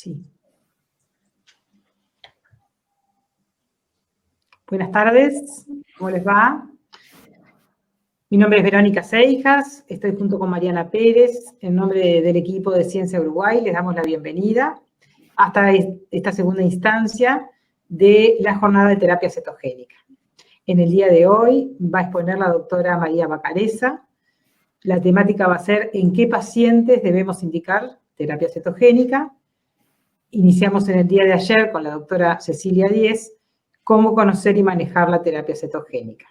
Sí. Buenas tardes, ¿cómo les va? Mi nombre es Verónica Seijas, estoy junto con Mariana Pérez, en nombre del equipo de Ciencia Uruguay, les damos la bienvenida hasta esta segunda instancia de la jornada de terapia cetogénica. En el día de hoy va a exponer la doctora María Bacareza. La temática va a ser ¿en qué pacientes debemos indicar terapia cetogénica? Iniciamos en el día de ayer con la doctora Cecilia Diez, cómo conocer y manejar la terapia cetogénica.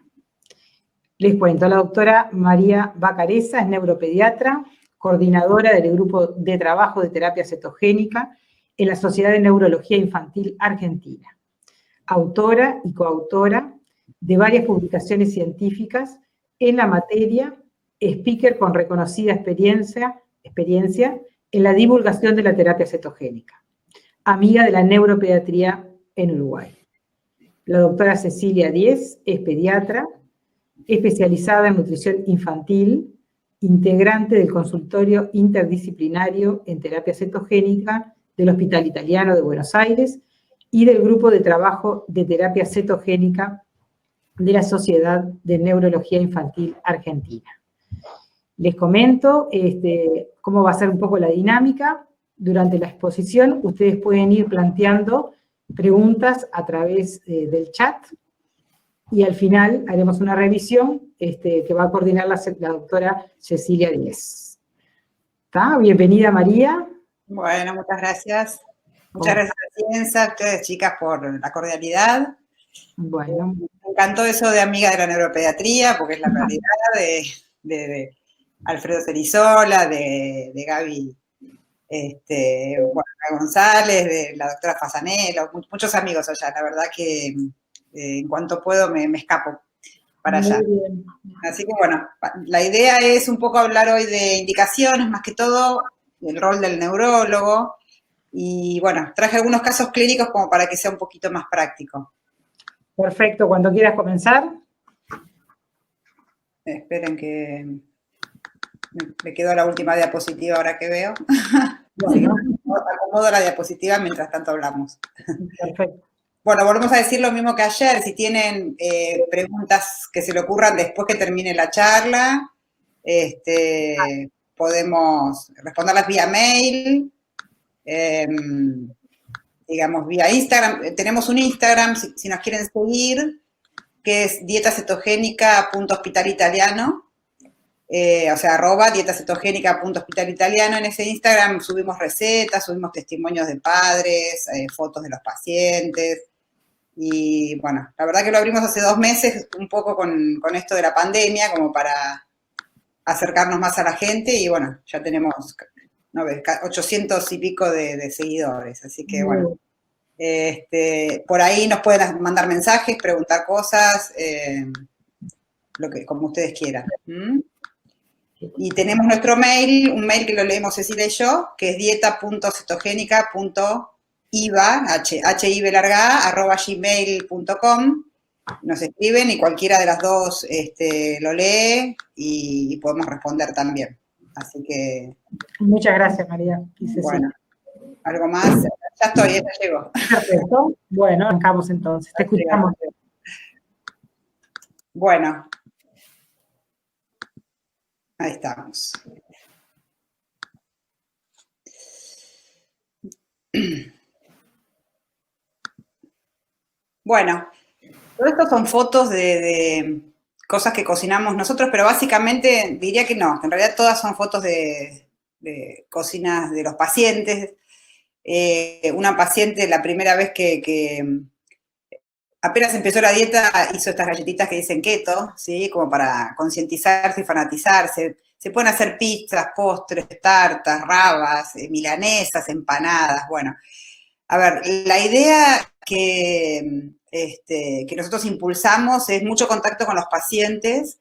Les cuento, la doctora María Bacareza es neuropediatra, coordinadora del grupo de trabajo de terapia cetogénica en la Sociedad de Neurología Infantil Argentina, autora y coautora de varias publicaciones científicas en la materia, speaker con reconocida experiencia en la divulgación de la terapia cetogénica, amiga de la neuropediatría en Uruguay. La doctora Cecilia Diez es pediatra, especializada en nutrición infantil, integrante del consultorio interdisciplinario en terapia cetogénica del Hospital Italiano de Buenos Aires y del grupo de trabajo de terapia cetogénica de la Sociedad de Neurología Infantil Argentina. Les comento cómo va a ser un poco la dinámica. Durante la exposición ustedes pueden ir planteando preguntas a través del chat y al final haremos una revisión que va a coordinar la doctora Cecilia Díez. ¿Está? Bienvenida, María. Bueno, muchas gracias. Muchas gracias a Ciencia, a ustedes, chicas, por la cordialidad. Bueno. Me encantó eso de amiga de la neuropediatría, porque es la realidad de Alfredo Cerizola, de Gaby González, de la doctora Fasanelo, muchos amigos allá. La verdad que en cuanto puedo me escapo para allá. Así que bueno, la idea es un poco hablar hoy de indicaciones, más que todo, del rol del neurólogo. Y bueno, traje algunos casos clínicos como para que sea un poquito más práctico. Perfecto, cuando quieras comenzar. Esperen que me quedó la última diapositiva ahora que veo. Bueno. Así que acomodo la diapositiva mientras tanto hablamos. Perfecto. Bueno, volvemos a decir lo mismo que ayer. Si tienen preguntas que se le ocurran después que termine la charla, podemos responderlas vía mail, digamos vía Instagram. Tenemos un Instagram, si nos quieren seguir, que es dietacetogénica.hospitalitaliano, o sea, @dietacetogénica.hospitalitaliano. En ese Instagram subimos recetas, subimos testimonios de padres, fotos de los pacientes. Y bueno, la verdad que lo abrimos hace 2 meses, un poco con esto de la pandemia, como para acercarnos más a la gente, y bueno, ya tenemos 800 y pico de seguidores, así que bueno. Por ahí nos pueden mandar mensajes, preguntar cosas, como ustedes quieran. Y tenemos nuestro mail, un mail que lo leemos Cecilia y yo, que es dieta.cetogénica.iva@gmail.com. Nos escriben y cualquiera de las dos lo lee y podemos responder también. Así que... Muchas gracias, María. Bueno, ¿algo más? Ya estoy, ya llego. Perfecto. Bueno, arrancamos entonces. Te escuchamos. Bueno. Ahí estamos. Bueno, todo esto son fotos de cosas que cocinamos nosotros, pero básicamente diría que no, que en realidad todas son fotos de cocinas de los pacientes. Una paciente, la primera vez que apenas empezó la dieta, hizo estas galletitas que dicen keto, ¿sí? Como para concientizarse y fanatizarse. Se pueden hacer pizzas, postres, tartas, rabas, milanesas, empanadas, bueno. A ver, la idea que nosotros impulsamos es mucho contacto con los pacientes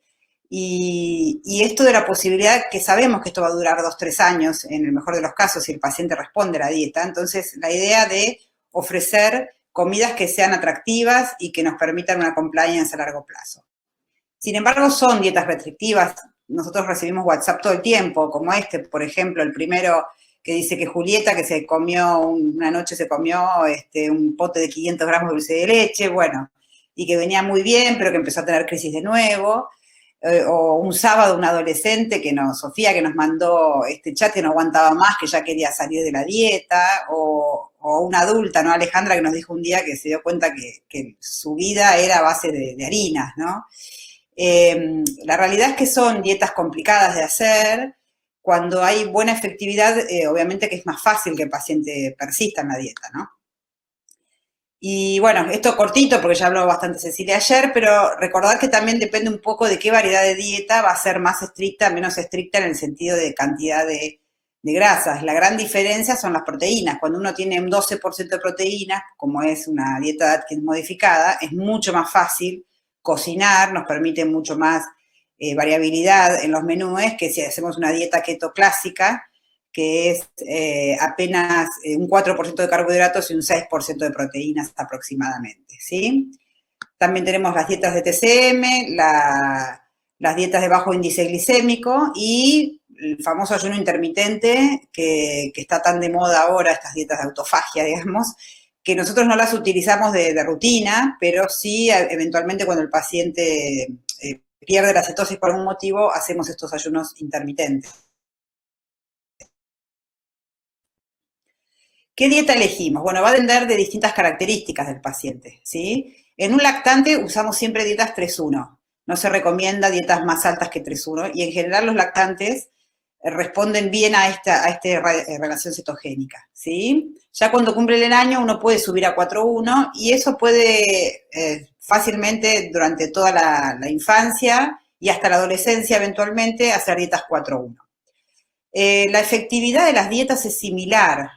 y esto de la posibilidad, que sabemos que esto va a durar 2, 3 años, en el mejor de los casos, si el paciente responde a la dieta. Entonces, la idea de ofrecer comidas que sean atractivas y que nos permitan una compliance a largo plazo. Sin embargo, son dietas restrictivas. Nosotros recibimos WhatsApp todo el tiempo, como por ejemplo, el primero que dice que Julieta, que se comió, una noche se comió un pote de 500 gramos de dulce de leche, bueno, y que venía muy bien, pero que empezó a tener crisis de nuevo. O un sábado una adolescente Sofía, que nos mandó este chat que no aguantaba más, que ya quería salir de la dieta, o una adulta, ¿no? Alejandra, que nos dijo un día que se dio cuenta que su vida era a base de harinas, ¿no? La realidad es que son dietas complicadas de hacer. Cuando hay buena efectividad, obviamente que es más fácil que el paciente persista en la dieta, ¿no? Y bueno, esto cortito porque ya habló bastante Cecilia ayer, pero recordar que también depende un poco de qué variedad de dieta va a ser más estricta, menos estricta en el sentido de cantidad de grasas. La gran diferencia son las proteínas. Cuando uno tiene un 12% de proteínas, como es una dieta de Atkins modificada, es mucho más fácil cocinar, nos permite mucho más variabilidad en los menúes que si hacemos una dieta keto clásica, que es apenas un 4% de carbohidratos y un 6% de proteínas aproximadamente, ¿sí? También tenemos las dietas de TCM, las dietas de bajo índice glicémico y el famoso ayuno intermitente que está tan de moda ahora, estas dietas de autofagia, digamos, que nosotros no las utilizamos de rutina, pero sí eventualmente cuando el paciente pierde la cetosis por algún motivo, hacemos estos ayunos intermitentes. ¿Qué dieta elegimos? Bueno, va a depender de distintas características del paciente, ¿sí? En un lactante usamos siempre dietas 3-1. No se recomienda dietas más altas que 3-1 y en general los lactantes responden bien a esta relación cetogénica, ¿sí? Ya cuando cumplen el año uno puede subir a 4-1 y eso puede fácilmente durante toda la infancia y hasta la adolescencia eventualmente hacer dietas 4-1. La efectividad de las dietas es similar.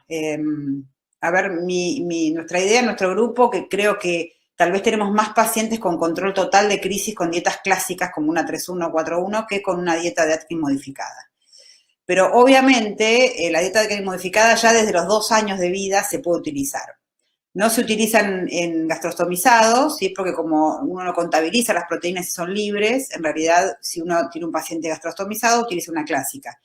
A ver, nuestra idea, nuestro grupo, que creo que tal vez tenemos más pacientes con control total de crisis con dietas clásicas como una 3-1 o 4-1 que con una dieta de Atkins modificada. Pero obviamente la dieta de Atkins modificada ya desde los 2 años de vida se puede utilizar. No se utilizan en gastrostomizados, ¿sí? Porque como uno no contabiliza las proteínas y son libres, en realidad si uno tiene un paciente gastrostomizado utiliza una clásica.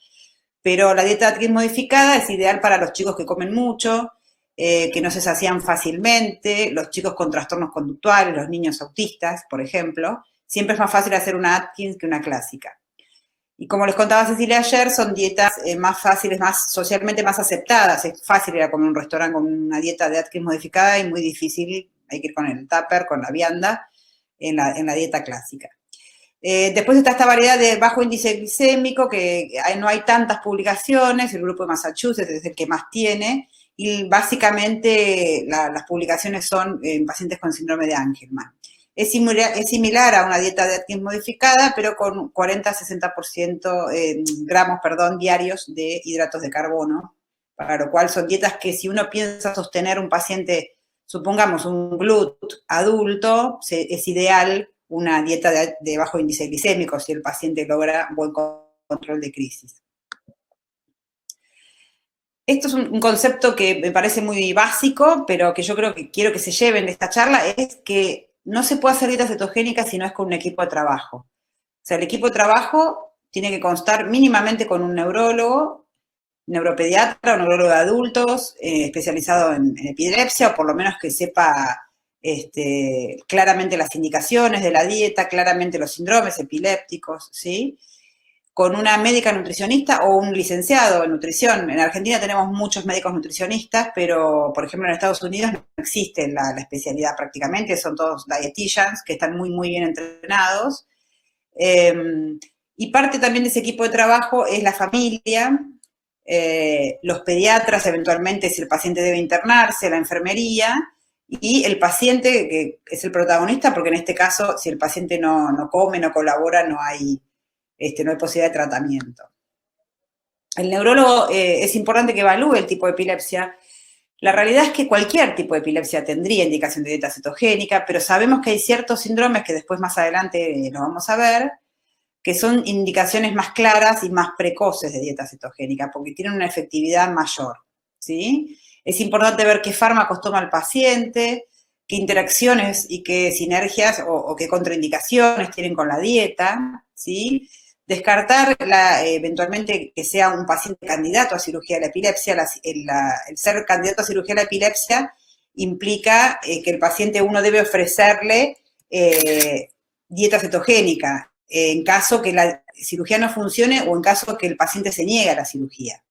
Pero la dieta Atkins modificada es ideal para los chicos que comen mucho, que no se sacian fácilmente, los chicos con trastornos conductuales, los niños autistas, por ejemplo. Siempre es más fácil hacer una Atkins que una clásica. Y como les contaba Cecilia ayer, son dietas más fáciles, socialmente más aceptadas. Es fácil ir a comer a un restaurante con una dieta de Atkins modificada y muy difícil, hay que ir con el tupper, con la vianda, en la dieta clásica. Después está esta variedad de bajo índice glicémico, que no hay tantas publicaciones, el grupo de Massachusetts es el que más tiene, y básicamente las publicaciones son en pacientes con síndrome de Angelman. Es similar a una dieta de Atkins modificada, pero con 40-60% gramos diarios de hidratos de carbono, para lo cual son dietas que si uno piensa sostener un paciente, supongamos un GLUT adulto, es ideal una dieta de bajo índice glicémico si el paciente logra buen control de crisis. Esto es un concepto que me parece muy básico, pero que yo creo que quiero que se lleven de esta charla, es que no se puede hacer dieta cetogénica si no es con un equipo de trabajo. O sea, el equipo de trabajo tiene que constar mínimamente con un neurólogo, neuropediatra o neurólogo de adultos especializado en epilepsia, o por lo menos que sepa claramente las indicaciones de la dieta, claramente los síndromes epilépticos, ¿sí? Con una médica nutricionista o un licenciado en nutrición. En Argentina tenemos muchos médicos nutricionistas, pero, por ejemplo, en Estados Unidos no existe la especialidad prácticamente, son todos dietitians que están muy, muy bien entrenados. Y parte también de ese equipo de trabajo es la familia, los pediatras eventualmente si el paciente debe internarse, la enfermería, y el paciente que es el protagonista, porque en este caso si el paciente no come, no colabora, no hay posibilidad de tratamiento. El neurólogo es importante que evalúe el tipo de epilepsia. La realidad es que cualquier tipo de epilepsia tendría indicación de dieta cetogénica, pero sabemos que hay ciertos síndromes que después más adelante lo vamos a ver, que son indicaciones más claras y más precoces de dieta cetogénica, porque tienen una efectividad mayor, ¿sí? Es importante ver qué fármacos toma el paciente, qué interacciones y qué sinergias o qué contraindicaciones tienen con la dieta, ¿sí? Descartar eventualmente que sea un paciente candidato a cirugía de la epilepsia. El ser candidato a cirugía de la epilepsia implica que el paciente uno debe ofrecerle dieta cetogénica en caso que la cirugía no funcione o en caso que el paciente se niegue a la cirugía.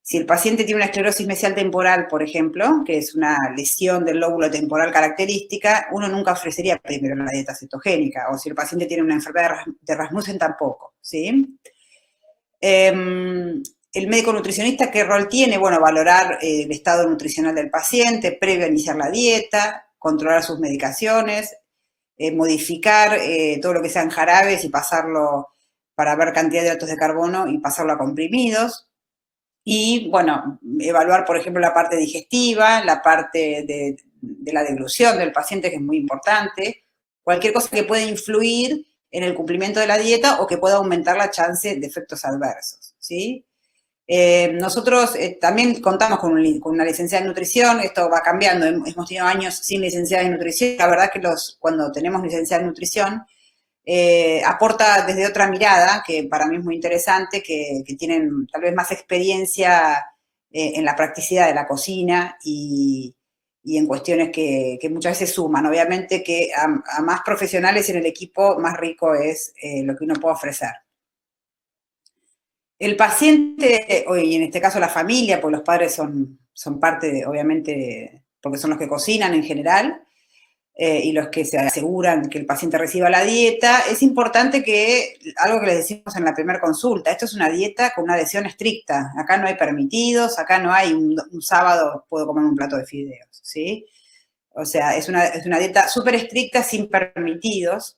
Si el paciente tiene una esclerosis mesial temporal, por ejemplo, que es una lesión del lóbulo temporal característica, uno nunca ofrecería primero la dieta cetogénica, o si el paciente tiene una enfermedad de Rasmussen tampoco, ¿sí? El médico nutricionista, ¿qué rol tiene? Bueno, valorar el estado nutricional del paciente previo a iniciar la dieta, controlar sus medicaciones, modificar todo lo que sean jarabes y pasarlo para ver cantidad de hidratos de carbono y pasarlo a comprimidos. Y, bueno, evaluar, por ejemplo, la parte digestiva, la parte de la deglución del paciente, que es muy importante. Cualquier cosa que pueda influir en el cumplimiento de la dieta o que pueda aumentar la chance de efectos adversos, ¿sí? Nosotros también contamos con una licenciada en nutrición, esto va cambiando, hemos tenido años sin licenciada en nutrición. La verdad que cuando tenemos licenciada en nutrición, aporta desde otra mirada, que para mí es muy interesante, que tienen tal vez más experiencia en la practicidad de la cocina y en cuestiones que muchas veces suman. Obviamente que a más profesionales en el equipo, más rico es lo que uno puede ofrecer. El paciente, y en este caso la familia, pues los padres son parte, obviamente, porque son los que cocinan en general, y los que se aseguran que el paciente reciba la dieta. Es importante que, algo que les decimos en la primera consulta, esto es una dieta con una adhesión estricta. Acá no hay permitidos, acá no hay un sábado puedo comer un plato de fideos, ¿sí? O sea, es una dieta súper estricta, sin permitidos.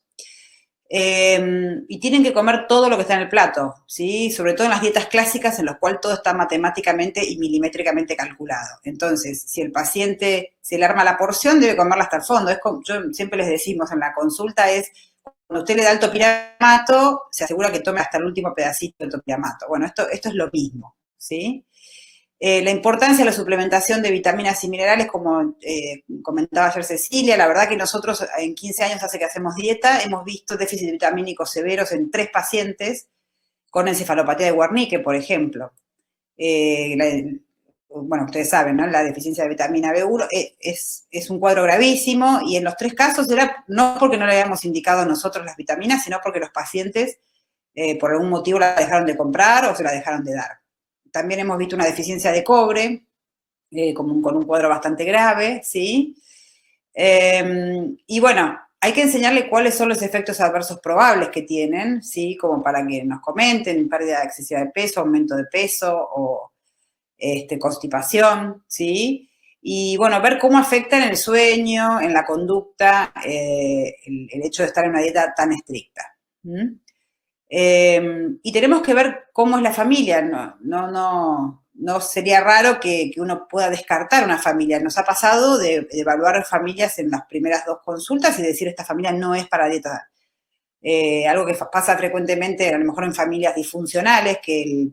Y tienen que comer todo lo que está en el plato, ¿sí? Sobre todo en las dietas clásicas en las cuales todo está matemáticamente y milimétricamente calculado. Entonces, si el paciente se le arma la porción, debe comerla hasta el fondo. Yo siempre les decimos en la consulta cuando usted le da el topiramato, se asegura que tome hasta el último pedacito del topiramato. Bueno, esto es lo mismo, ¿sí? La importancia de la suplementación de vitaminas y minerales, como comentaba ayer Cecilia, la verdad que nosotros en 15 años hace que hacemos dieta, hemos visto déficit vitamínicos severos en 3 pacientes con encefalopatía de Wernicke, por ejemplo. Bueno, ustedes saben, ¿no? La deficiencia de vitamina B1 es un cuadro gravísimo, y en los 3 casos era no porque no le habíamos indicado nosotros las vitaminas, sino porque los pacientes por algún motivo la dejaron de comprar o se la dejaron de dar. También hemos visto una deficiencia de cobre, con un cuadro bastante grave, ¿sí? Y bueno, hay que enseñarle cuáles son los efectos adversos probables que tienen, ¿sí? Como para que nos comenten: pérdida excesiva de peso, aumento de peso o constipación, ¿sí? Y bueno, ver cómo afecta en el sueño, en la conducta, el hecho de estar en una dieta tan estricta. Y tenemos que ver cómo es la familia. No sería raro que uno pueda descartar una familia. Nos ha pasado de evaluar familias en las primeras 2 consultas y decir: esta familia no es para dieta. Algo que pasa frecuentemente, a lo mejor en familias disfuncionales, que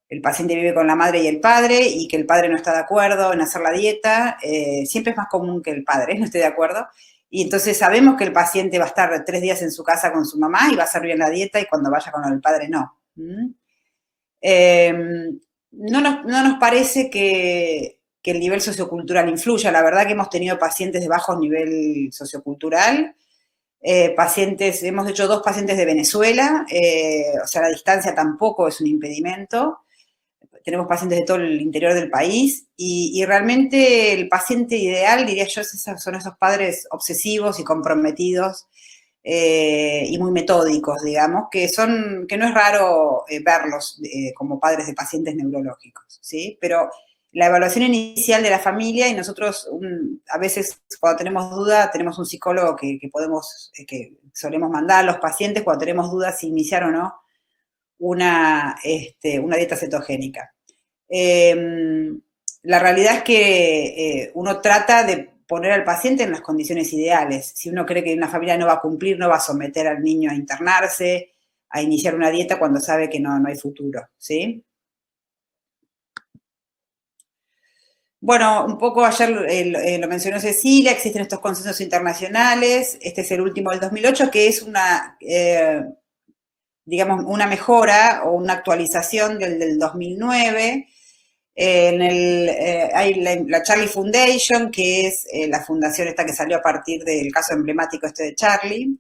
el paciente vive con la madre y el padre, y que el padre no está de acuerdo en hacer la dieta. Siempre es más común que el padre no esté de acuerdo. Y entonces sabemos que el paciente va a estar 3 días en su casa con su mamá y va a hacer bien la dieta, y cuando vaya con el padre no. No nos parece que el nivel sociocultural influya. La verdad que hemos tenido pacientes de bajo nivel sociocultural, hemos hecho 2 pacientes de Venezuela, o sea, la distancia tampoco es un impedimento. Tenemos pacientes de todo el interior del país, y realmente el paciente ideal, diría yo, son esos padres obsesivos y comprometidos y muy metódicos, digamos, que no es raro verlos como padres de pacientes neurológicos, ¿sí? Pero la evaluación inicial de la familia, y nosotros a veces cuando tenemos duda, tenemos un psicólogo que solemos mandar a los pacientes cuando tenemos dudas si iniciar o no una dieta cetogénica. La realidad es que uno trata de poner al paciente en las condiciones ideales. Si uno cree que una familia no va a cumplir, no va a someter al niño a internarse, a iniciar una dieta cuando sabe que no hay futuro, ¿sí? Bueno, un poco ayer lo mencionó Cecilia, existen estos consensos internacionales. Este es el último del 2008, que es digamos, una mejora o una actualización del 2009. Hay la Charlie Foundation, que es la fundación esta que salió a partir del caso emblemático este de Charlie,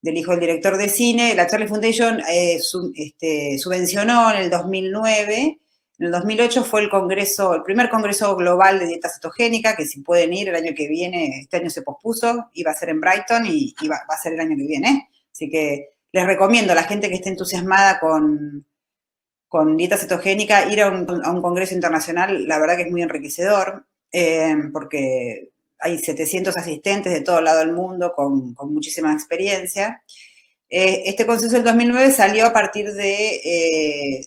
del hijo del director de cine. La Charlie Foundation subvencionó en el 2009. En el 2008 fue el primer congreso global de dieta cetogénica, que si pueden ir el año que viene, este año se pospuso, iba a ser en Brighton y va a ser el año que viene. Así que les recomiendo a la gente que esté entusiasmada con dieta cetogénica ir a un congreso internacional. La verdad que es muy enriquecedor, porque hay 700 asistentes de todo lado del mundo con muchísima experiencia. Este consenso del 2009 salió a partir de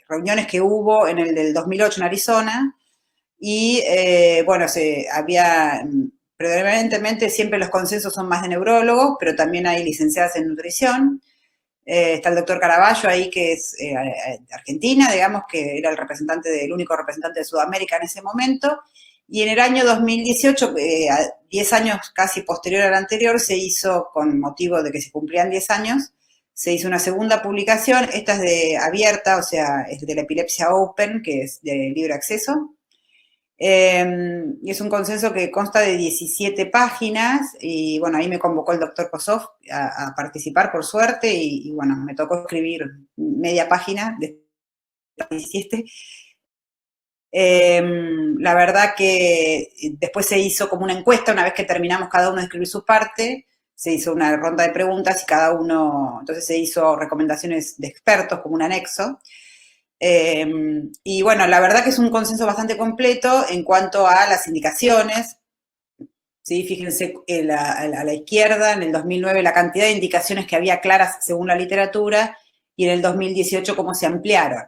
reuniones que hubo en el del 2008 en Arizona, y bueno, predominantemente siempre los consensos son más de neurólogos, pero también hay licenciadas en nutrición. Está el doctor Caraballo ahí, que es de Argentina, digamos, que era el único representante de Sudamérica en ese momento. Y en el año 2018, 10 años casi posterior al anterior, se hizo, con motivo de que se cumplían 10 años, se hizo una segunda publicación. Esta es abierta, o sea, es de la epilepsia open, que es de libre acceso. Y es un consenso que consta de 17 páginas, y bueno, ahí me convocó el doctor Kossoff a participar, por suerte, y bueno, me tocó escribir media página de 17. La verdad que después se hizo como una encuesta, una vez que terminamos cada uno de escribir su parte, se hizo una ronda de preguntas y cada uno, entonces se hizo recomendaciones de expertos como un anexo. Y bueno, la verdad que es un consenso bastante completo en cuanto a las indicaciones. ¿Sí? Fíjense a la izquierda, en el 2009, la cantidad de indicaciones que había claras según la literatura, y en el 2018 cómo se ampliaron.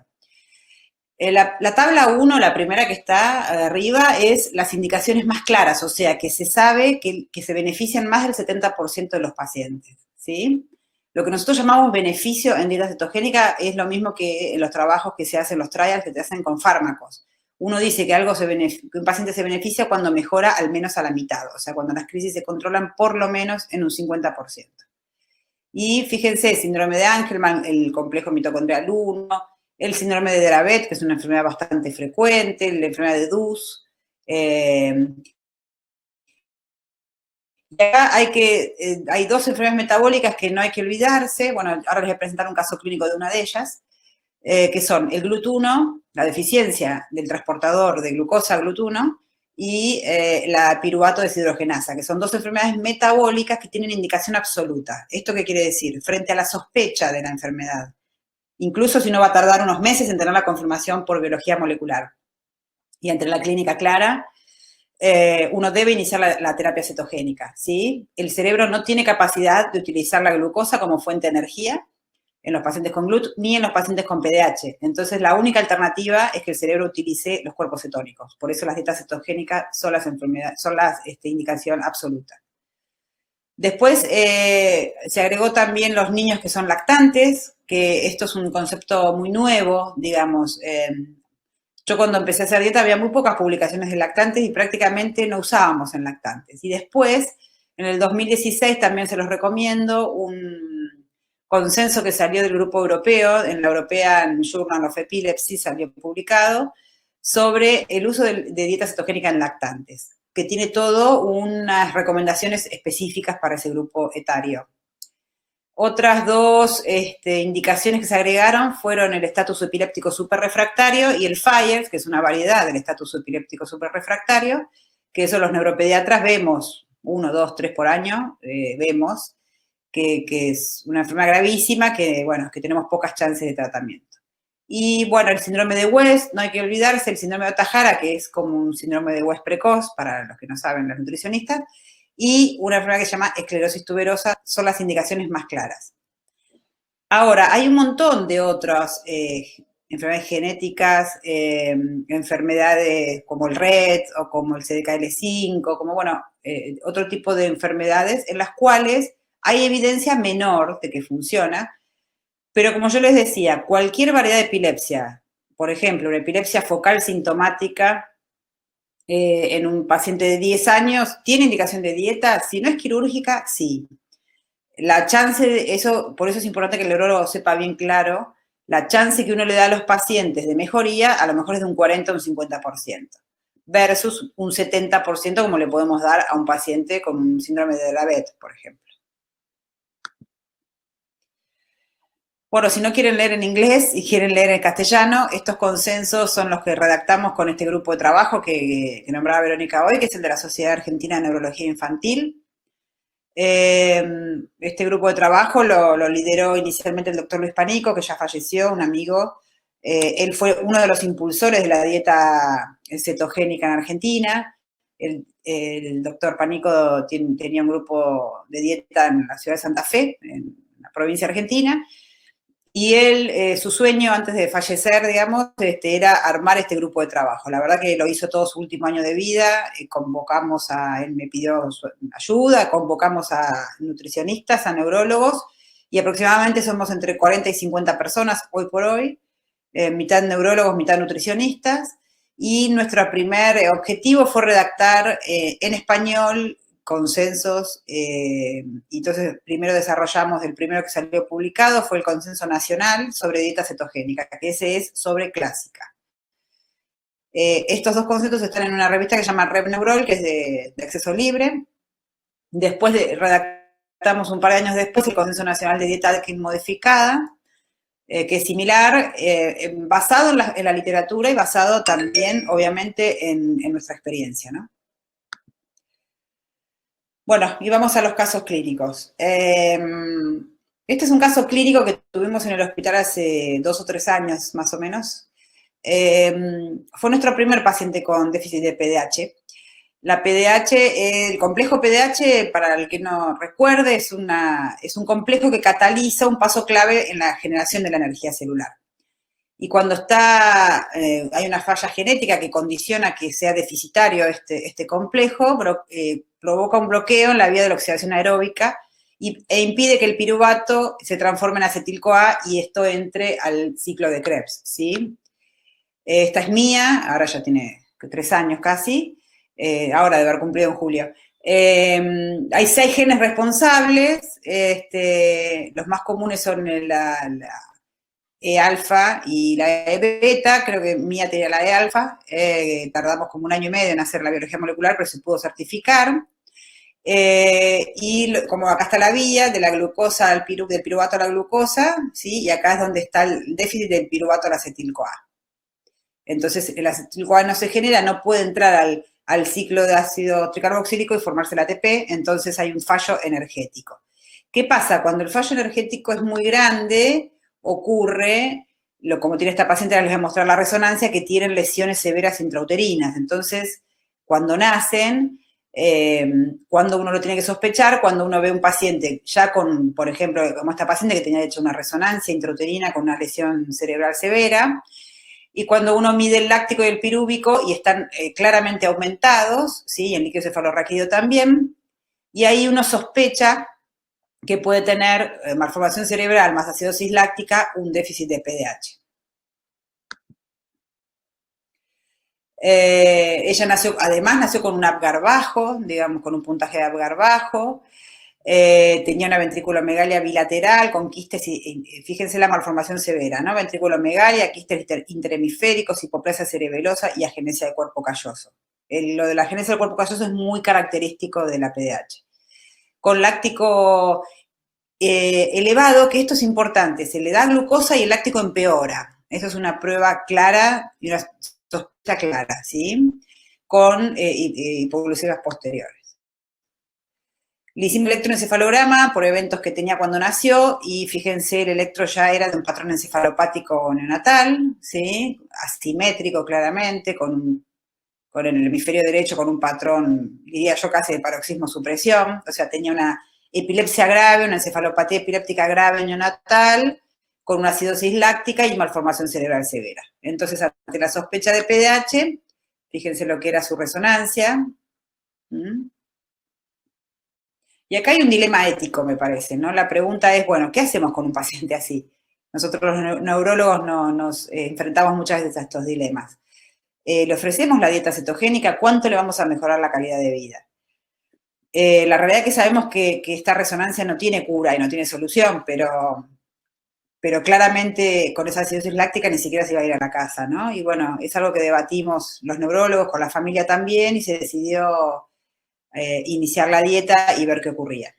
La tabla 1, la primera que está arriba, es las indicaciones más claras, o sea, que se sabe que se benefician más del 70% de los pacientes, ¿sí? Lo que nosotros llamamos beneficio en dieta cetogénica es lo mismo que en los trabajos que se hacen, los trials que se hacen con fármacos. Uno dice que un paciente se beneficia cuando mejora al menos a la mitad, o sea, cuando las crisis se controlan por lo menos en un 50%. Y fíjense, síndrome de Angelman, el complejo mitocondrial 1, el síndrome de Dravet, que es una enfermedad bastante frecuente, la enfermedad de DUS. Y acá hay dos enfermedades metabólicas que no hay que olvidarse. Bueno, ahora les voy a presentar un caso clínico de una de ellas, que son el GLUT1, la deficiencia del transportador de glucosa GLUT1, y la piruvato deshidrogenasa, que son dos enfermedades metabólicas que tienen indicación absoluta. ¿Esto qué quiere decir? Frente a la sospecha de la enfermedad, incluso si no va a tardar unos meses en tener la confirmación por biología molecular, y entre la clínica clara, uno debe iniciar la terapia cetogénica, ¿sí? El cerebro no tiene capacidad de utilizar la glucosa como fuente de energía en los pacientes con GLUT ni en los pacientes con PDH. Entonces, la única alternativa es que el cerebro utilice los cuerpos cetónicos. Por eso las dietas cetogénicas son la indicación absoluta. Después se agregó también los niños que son lactantes, que esto es un concepto muy nuevo, digamos. Yo cuando empecé a hacer dieta había muy pocas publicaciones de lactantes y prácticamente no usábamos en lactantes. Y después, en el 2016, también se los recomiendo, un consenso que salió del grupo europeo, en la European Journal of Epilepsy salió publicado, sobre el uso de dieta cetogénica en lactantes, que tiene todo unas recomendaciones específicas para ese grupo etario. Otras dos indicaciones que se agregaron fueron el estatus epiléptico superrefractario y el FIRE, que es una variedad del estatus epiléptico superrefractario, que eso los neuropediatras vemos 1, 2, 3 por año, vemos que es una enfermedad gravísima, que bueno, que tenemos pocas chances de tratamiento. Y bueno, el síndrome de West, no hay que olvidarse, el síndrome de Ohtahara, que es como un síndrome de West precoz, para los que no saben, los nutricionistas, y una enfermedad que se llama esclerosis tuberosa, son las indicaciones más claras. Ahora, hay un montón de otras enfermedades genéticas, enfermedades como el RET o como el CDKL5, como, bueno, otro tipo de enfermedades en las cuales hay evidencia menor de que funciona, pero como yo les decía, cualquier variedad de epilepsia, por ejemplo, una epilepsia focal sintomática, en un paciente de 10 años, ¿tiene indicación de dieta? Si no es quirúrgica, sí. La chance de eso, por eso es importante que el neurólogo sepa bien claro, la chance que uno le da a los pacientes de mejoría a lo mejor es de un 40 o un 50%, versus un 70% como le podemos dar a un paciente con un síndrome de Dravet, por ejemplo. Bueno, si no quieren leer en inglés y quieren leer en castellano, estos consensos son los que redactamos con este grupo de trabajo que nombraba Verónica hoy, que es el de la Sociedad Argentina de Neurología Infantil. Este grupo de trabajo lo lideró inicialmente el doctor Luis Panico, que ya falleció, un amigo. Él fue uno de los impulsores de la dieta cetogénica en Argentina. El doctor Panico tenía un grupo de dieta en la ciudad de Santa Fe, en la provincia argentina, y él, su sueño antes de fallecer, digamos, era armar este grupo de trabajo. La verdad que lo hizo todo su último año de vida, él me pidió su ayuda, convocamos a nutricionistas, a neurólogos, y aproximadamente somos entre 40 y 50 personas hoy por hoy, mitad neurólogos, mitad nutricionistas, y nuestro primer objetivo fue redactar en español consensos, y entonces primero desarrollamos, el primero que salió publicado fue el Consenso Nacional sobre Dieta Cetogénica, que ese es sobre clásica. Estos dos consensos están en una revista que se llama RevNeurol, que es de acceso libre. Después redactamos un par de años después el Consenso Nacional de Dieta Modificada, que es similar, basado en la literatura y basado también, obviamente, en nuestra experiencia, ¿no? Bueno, y vamos a los casos clínicos. Este es un caso clínico que tuvimos en el hospital hace 2 o 3 años, más o menos. Fue nuestro primer paciente con déficit de PDH. La PDH, el complejo PDH, para el que no recuerde, es un complejo que cataliza un paso clave en la generación de la energía celular. Y cuando hay una falla genética que condiciona que sea deficitario este complejo, provoca un bloqueo en la vía de la oxidación aeróbica e impide que el piruvato se transforme en acetil-CoA y esto entre al ciclo de Krebs, ¿sí? Esta es mía, ahora ya tiene 3 años casi, ahora de haber cumplido en julio. Hay 6 genes responsables, los más comunes son la E-alfa y la E-beta, creo que mía tenía la E-alfa, tardamos como 1 año y medio en hacer la biología molecular, pero se pudo certificar. Y como acá está la vía de la glucosa del piruvato a la glucosa, ¿sí? Y acá es donde está el déficit del piruvato al acetil-CoA. Entonces el acetil-CoA no se genera, no puede entrar al ciclo de ácido tricarboxílico y formarse el ATP, entonces hay un fallo energético. ¿Qué pasa? Cuando el fallo energético es muy grande, ocurre, como tiene esta paciente, les voy a mostrar la resonancia, que tienen lesiones severas intrauterinas. Entonces, cuando nacen, cuando uno lo tiene que sospechar, cuando uno ve un paciente ya con, por ejemplo, como esta paciente que tenía hecho una resonancia intrauterina con una lesión cerebral severa, y cuando uno mide el láctico y el pirúvico y están claramente aumentados, ¿sí? El líquido cefalorraquídeo también, y ahí uno sospecha que puede tener malformación cerebral más acidosis láctica, un déficit de PDH. Ella además nació con un Apgar bajo, digamos, con un puntaje de Apgar bajo, tenía una ventriculomegalia bilateral con quistes, fíjense la malformación severa, ¿no? Ventriculomegalia, quistes interhemisféricos, hipoplasia cerebelosa y agenesia del cuerpo calloso. Lo de la agenesia del cuerpo calloso es muy característico de la PDH. Con láctico elevado, que esto es importante, se le da glucosa y el láctico empeora. Eso es una prueba clara y una sospecha clara, ¿sí? Con hipoglucemias posteriores. Le hicimos electroencefalograma por eventos que tenía cuando nació y fíjense, el electro ya era de un patrón encefalopático neonatal, ¿sí? Asimétrico claramente, con el hemisferio derecho con un patrón, diría yo, casi de paroxismo supresión, o sea, tenía una epilepsia grave, una encefalopatía epiléptica grave neonatal, con una acidosis láctica y malformación cerebral severa. Entonces, ante la sospecha de PDH, fíjense lo que era su resonancia. Y acá hay un dilema ético, me parece, ¿no? La pregunta es, bueno, ¿qué hacemos con un paciente así? Nosotros los neurólogos nos enfrentamos muchas veces a estos dilemas. Le ofrecemos la dieta cetogénica, ¿cuánto le vamos a mejorar la calidad de vida? La realidad es que sabemos que esta resonancia no tiene cura y no tiene solución, pero claramente con esa acidosis láctica ni siquiera se iba a ir a la casa, ¿no? Y bueno, es algo que debatimos los neurólogos con la familia también y se decidió iniciar la dieta y ver qué ocurría.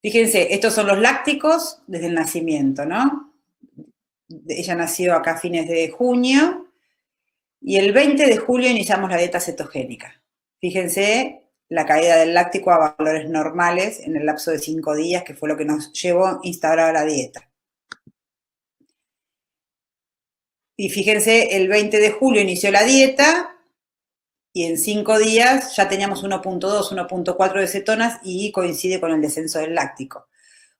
Fíjense, estos son los lácticos desde el nacimiento, ¿no? Ella nació acá a fines de junio y el 20 de julio iniciamos la dieta cetogénica. Fíjense la caída del láctico a valores normales en el lapso de 5 días, que fue lo que nos llevó a instaurar la dieta. Y fíjense, el 20 de julio inició la dieta y en 5 días ya teníamos 1.2, 1.4 de cetonas y coincide con el descenso del láctico.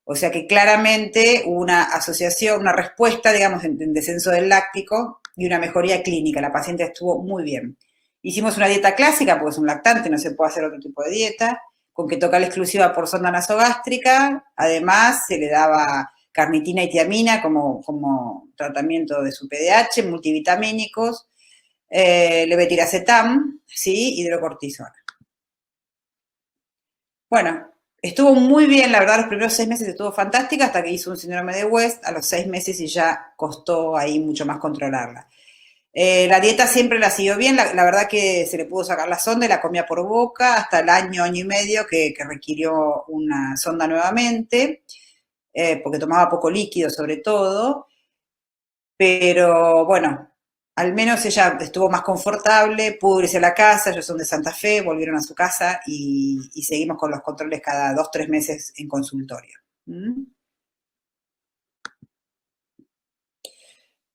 O sea que claramente hubo una asociación, una respuesta, digamos, en descenso del láctico y una mejoría clínica. La paciente estuvo muy bien. Hicimos una dieta clásica, porque es un lactante, no se puede hacer otro tipo de dieta, con ketocal exclusiva por sonda nasogástrica. Además, se le daba carnitina y tiamina como tratamiento de su PDH, multivitamínicos, levetiracetam, ¿sí? Hidrocortisona. Bueno, estuvo muy bien, la verdad, los primeros 6 meses estuvo fantástica hasta que hizo un síndrome de West a los 6 meses y ya costó ahí mucho más controlarla. La dieta siempre la siguió bien, la verdad que se le pudo sacar la sonda y la comía por boca hasta el año y medio que requirió una sonda nuevamente, porque tomaba poco líquido sobre todo, pero bueno, al menos ella estuvo más confortable, pudo irse a la casa, ellos son de Santa Fe, volvieron a su casa y seguimos con los controles cada 2 o 3 meses en consultorio.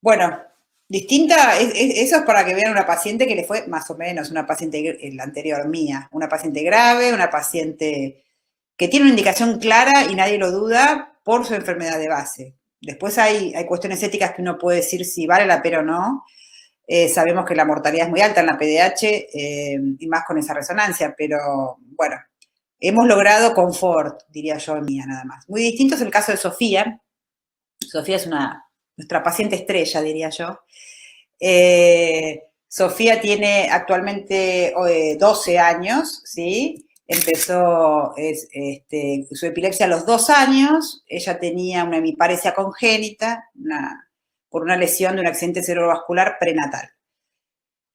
Bueno, distinta, eso es para que vean una paciente que le fue más o menos, una paciente, la anterior mía, una paciente grave, una paciente que tiene una indicación clara y nadie lo duda por su enfermedad de base. Después hay cuestiones éticas que uno puede decir si vale la pena o no. Sabemos que la mortalidad es muy alta en la PDH y más con esa resonancia, pero bueno, hemos logrado confort, diría yo, mía nada más. Muy distinto es el caso de Sofía. Sofía es nuestra paciente estrella, diría yo. Sofía tiene actualmente 12 años, ¿sí? Empezó su epilepsia a los 2 años. Ella tenía una hemiparesia congénita por una lesión de un accidente cerebrovascular prenatal.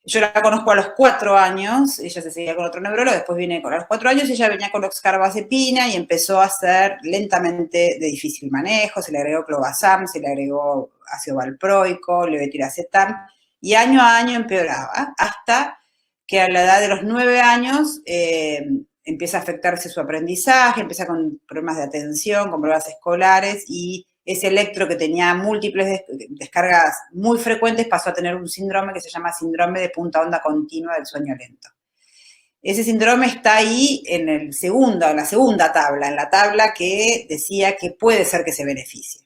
Yo la conozco a los 4 años, ella se seguía con otro neurólogo, después vine a los 4 años, ella venía con oxcarbazepina y empezó a ser lentamente de difícil manejo, se le agregó clobazam, se le agregó ácido valproico, levetiracetam, y año a año empeoraba, hasta que a la edad de los 9 años empieza a afectarse su aprendizaje, empieza con problemas de atención, con problemas escolares, y ese electro que tenía múltiples descargas muy frecuentes pasó a tener un síndrome que se llama síndrome de punta onda continua del sueño lento. Ese síndrome está ahí en la segunda tabla, en la tabla que decía que puede ser que se beneficie.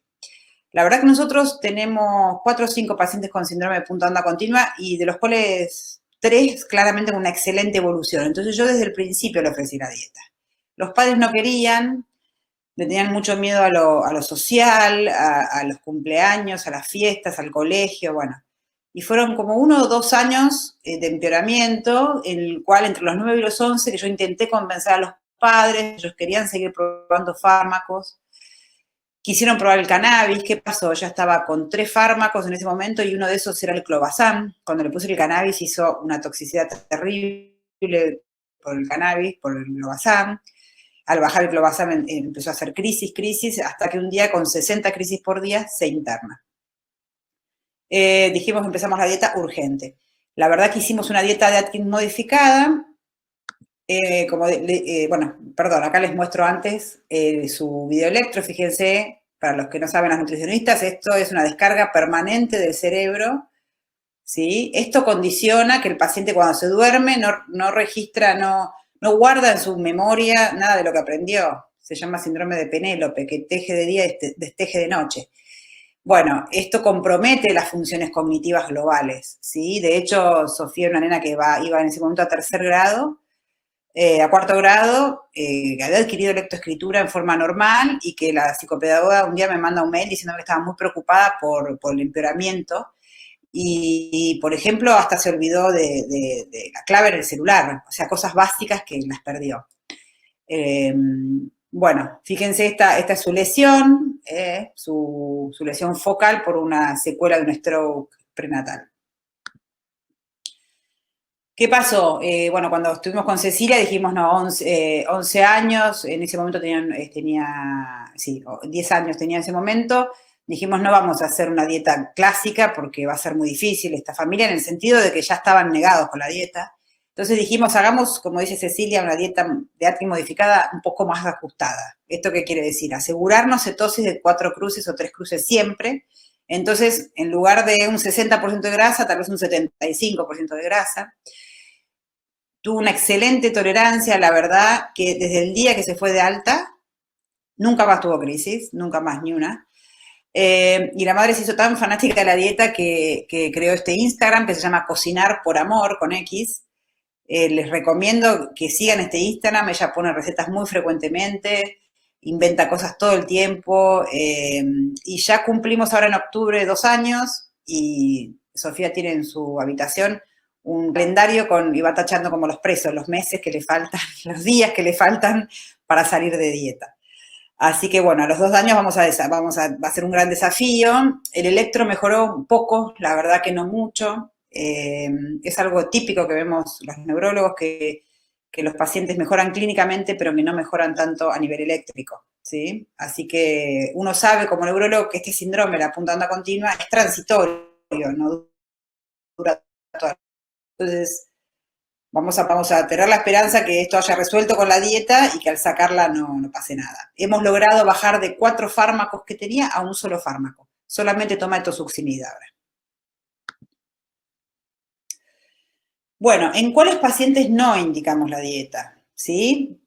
La verdad que nosotros tenemos 4 o 5 pacientes con síndrome de punta onda continua y de los cuales 3 claramente con una excelente evolución. Entonces yo desde el principio le ofrecí la dieta. Los padres no querían, le tenían mucho miedo a lo social, a los cumpleaños, a las fiestas, al colegio, bueno. Y fueron como 1 o 2 años de empeoramiento, en el cual entre los 9 y los 11 que yo intenté convencer a los padres, ellos querían seguir probando fármacos, quisieron probar el cannabis. ¿Qué pasó? Ya estaba con 3 fármacos en ese momento y uno de esos era el clobazam. Cuando le puse el cannabis hizo una toxicidad terrible por el cannabis, por el clobazam. Al bajar el clobazam empezó a hacer crisis, hasta que un día con 60 crisis por día se interna. Dijimos, empezamos la dieta urgente. La verdad que hicimos una dieta de Atkins modificada. Acá les muestro antes su videoelectro, fíjense, para los que no saben las nutricionistas, esto es una descarga permanente del cerebro, ¿sí? Esto condiciona que el paciente cuando se duerme no registra, no guarda en su memoria nada de lo que aprendió. Se llama síndrome de Penélope, que teje de día y desteje de noche. Bueno, esto compromete las funciones cognitivas globales, ¿sí? De hecho, Sofía era una nena que iba en ese momento a 3er grado, a 4º grado, había adquirido lectoescritura en forma normal y que la psicopedagoga un día me manda un mail diciendo que estaba muy preocupada por el empeoramiento y, por ejemplo, hasta se olvidó de la clave en el celular, o sea, cosas básicas que las perdió. Bueno, fíjense, esta es su lesión, su lesión focal por una secuela de un stroke prenatal. ¿Qué pasó? Bueno, cuando estuvimos con Cecilia dijimos, no, 11 años, en ese momento tenía 10 años tenía en ese momento, dijimos, no vamos a hacer una dieta clásica porque va a ser muy difícil esta familia, en el sentido de que ya estaban negados con la dieta. Entonces dijimos, hagamos, como dice Cecilia, una dieta de Atkins modificada un poco más ajustada. ¿Esto qué quiere decir? Asegurarnos cetosis de 4 cruces o 3 cruces siempre. Entonces, en lugar de un 60% de grasa, tal vez un 75% de grasa. Tuvo una excelente tolerancia, la verdad, que desde el día que se fue de alta, nunca más tuvo crisis, nunca más ni una. Y la madre se hizo tan fanática de la dieta que creó este Instagram que se llama Cocinar por Amor, con X. Les recomiendo que sigan este Instagram, ella pone recetas muy frecuentemente, inventa cosas todo el tiempo, y ya cumplimos ahora en octubre 2 años, y Sofía tiene en su habitación un calendario y va tachando como los presos, los meses que le faltan, los días que le faltan para salir de dieta. Así que bueno, a los 2 años va a ser un gran desafío. El electro mejoró un poco, la verdad que no mucho. Es algo típico que vemos los neurólogos, que los pacientes mejoran clínicamente, pero que no mejoran tanto a nivel eléctrico, ¿sí? Así que uno sabe como neurólogo que este síndrome, la punta de onda continua, es transitorio, no dura toda. Entonces, vamos a tener la esperanza que esto haya resuelto con la dieta y que al sacarla no pase nada. Hemos logrado bajar de 4 fármacos que tenía a un solo fármaco. Solamente toma etosuximida ahora. Bueno, ¿en cuáles pacientes no indicamos la dieta? ¿Sí?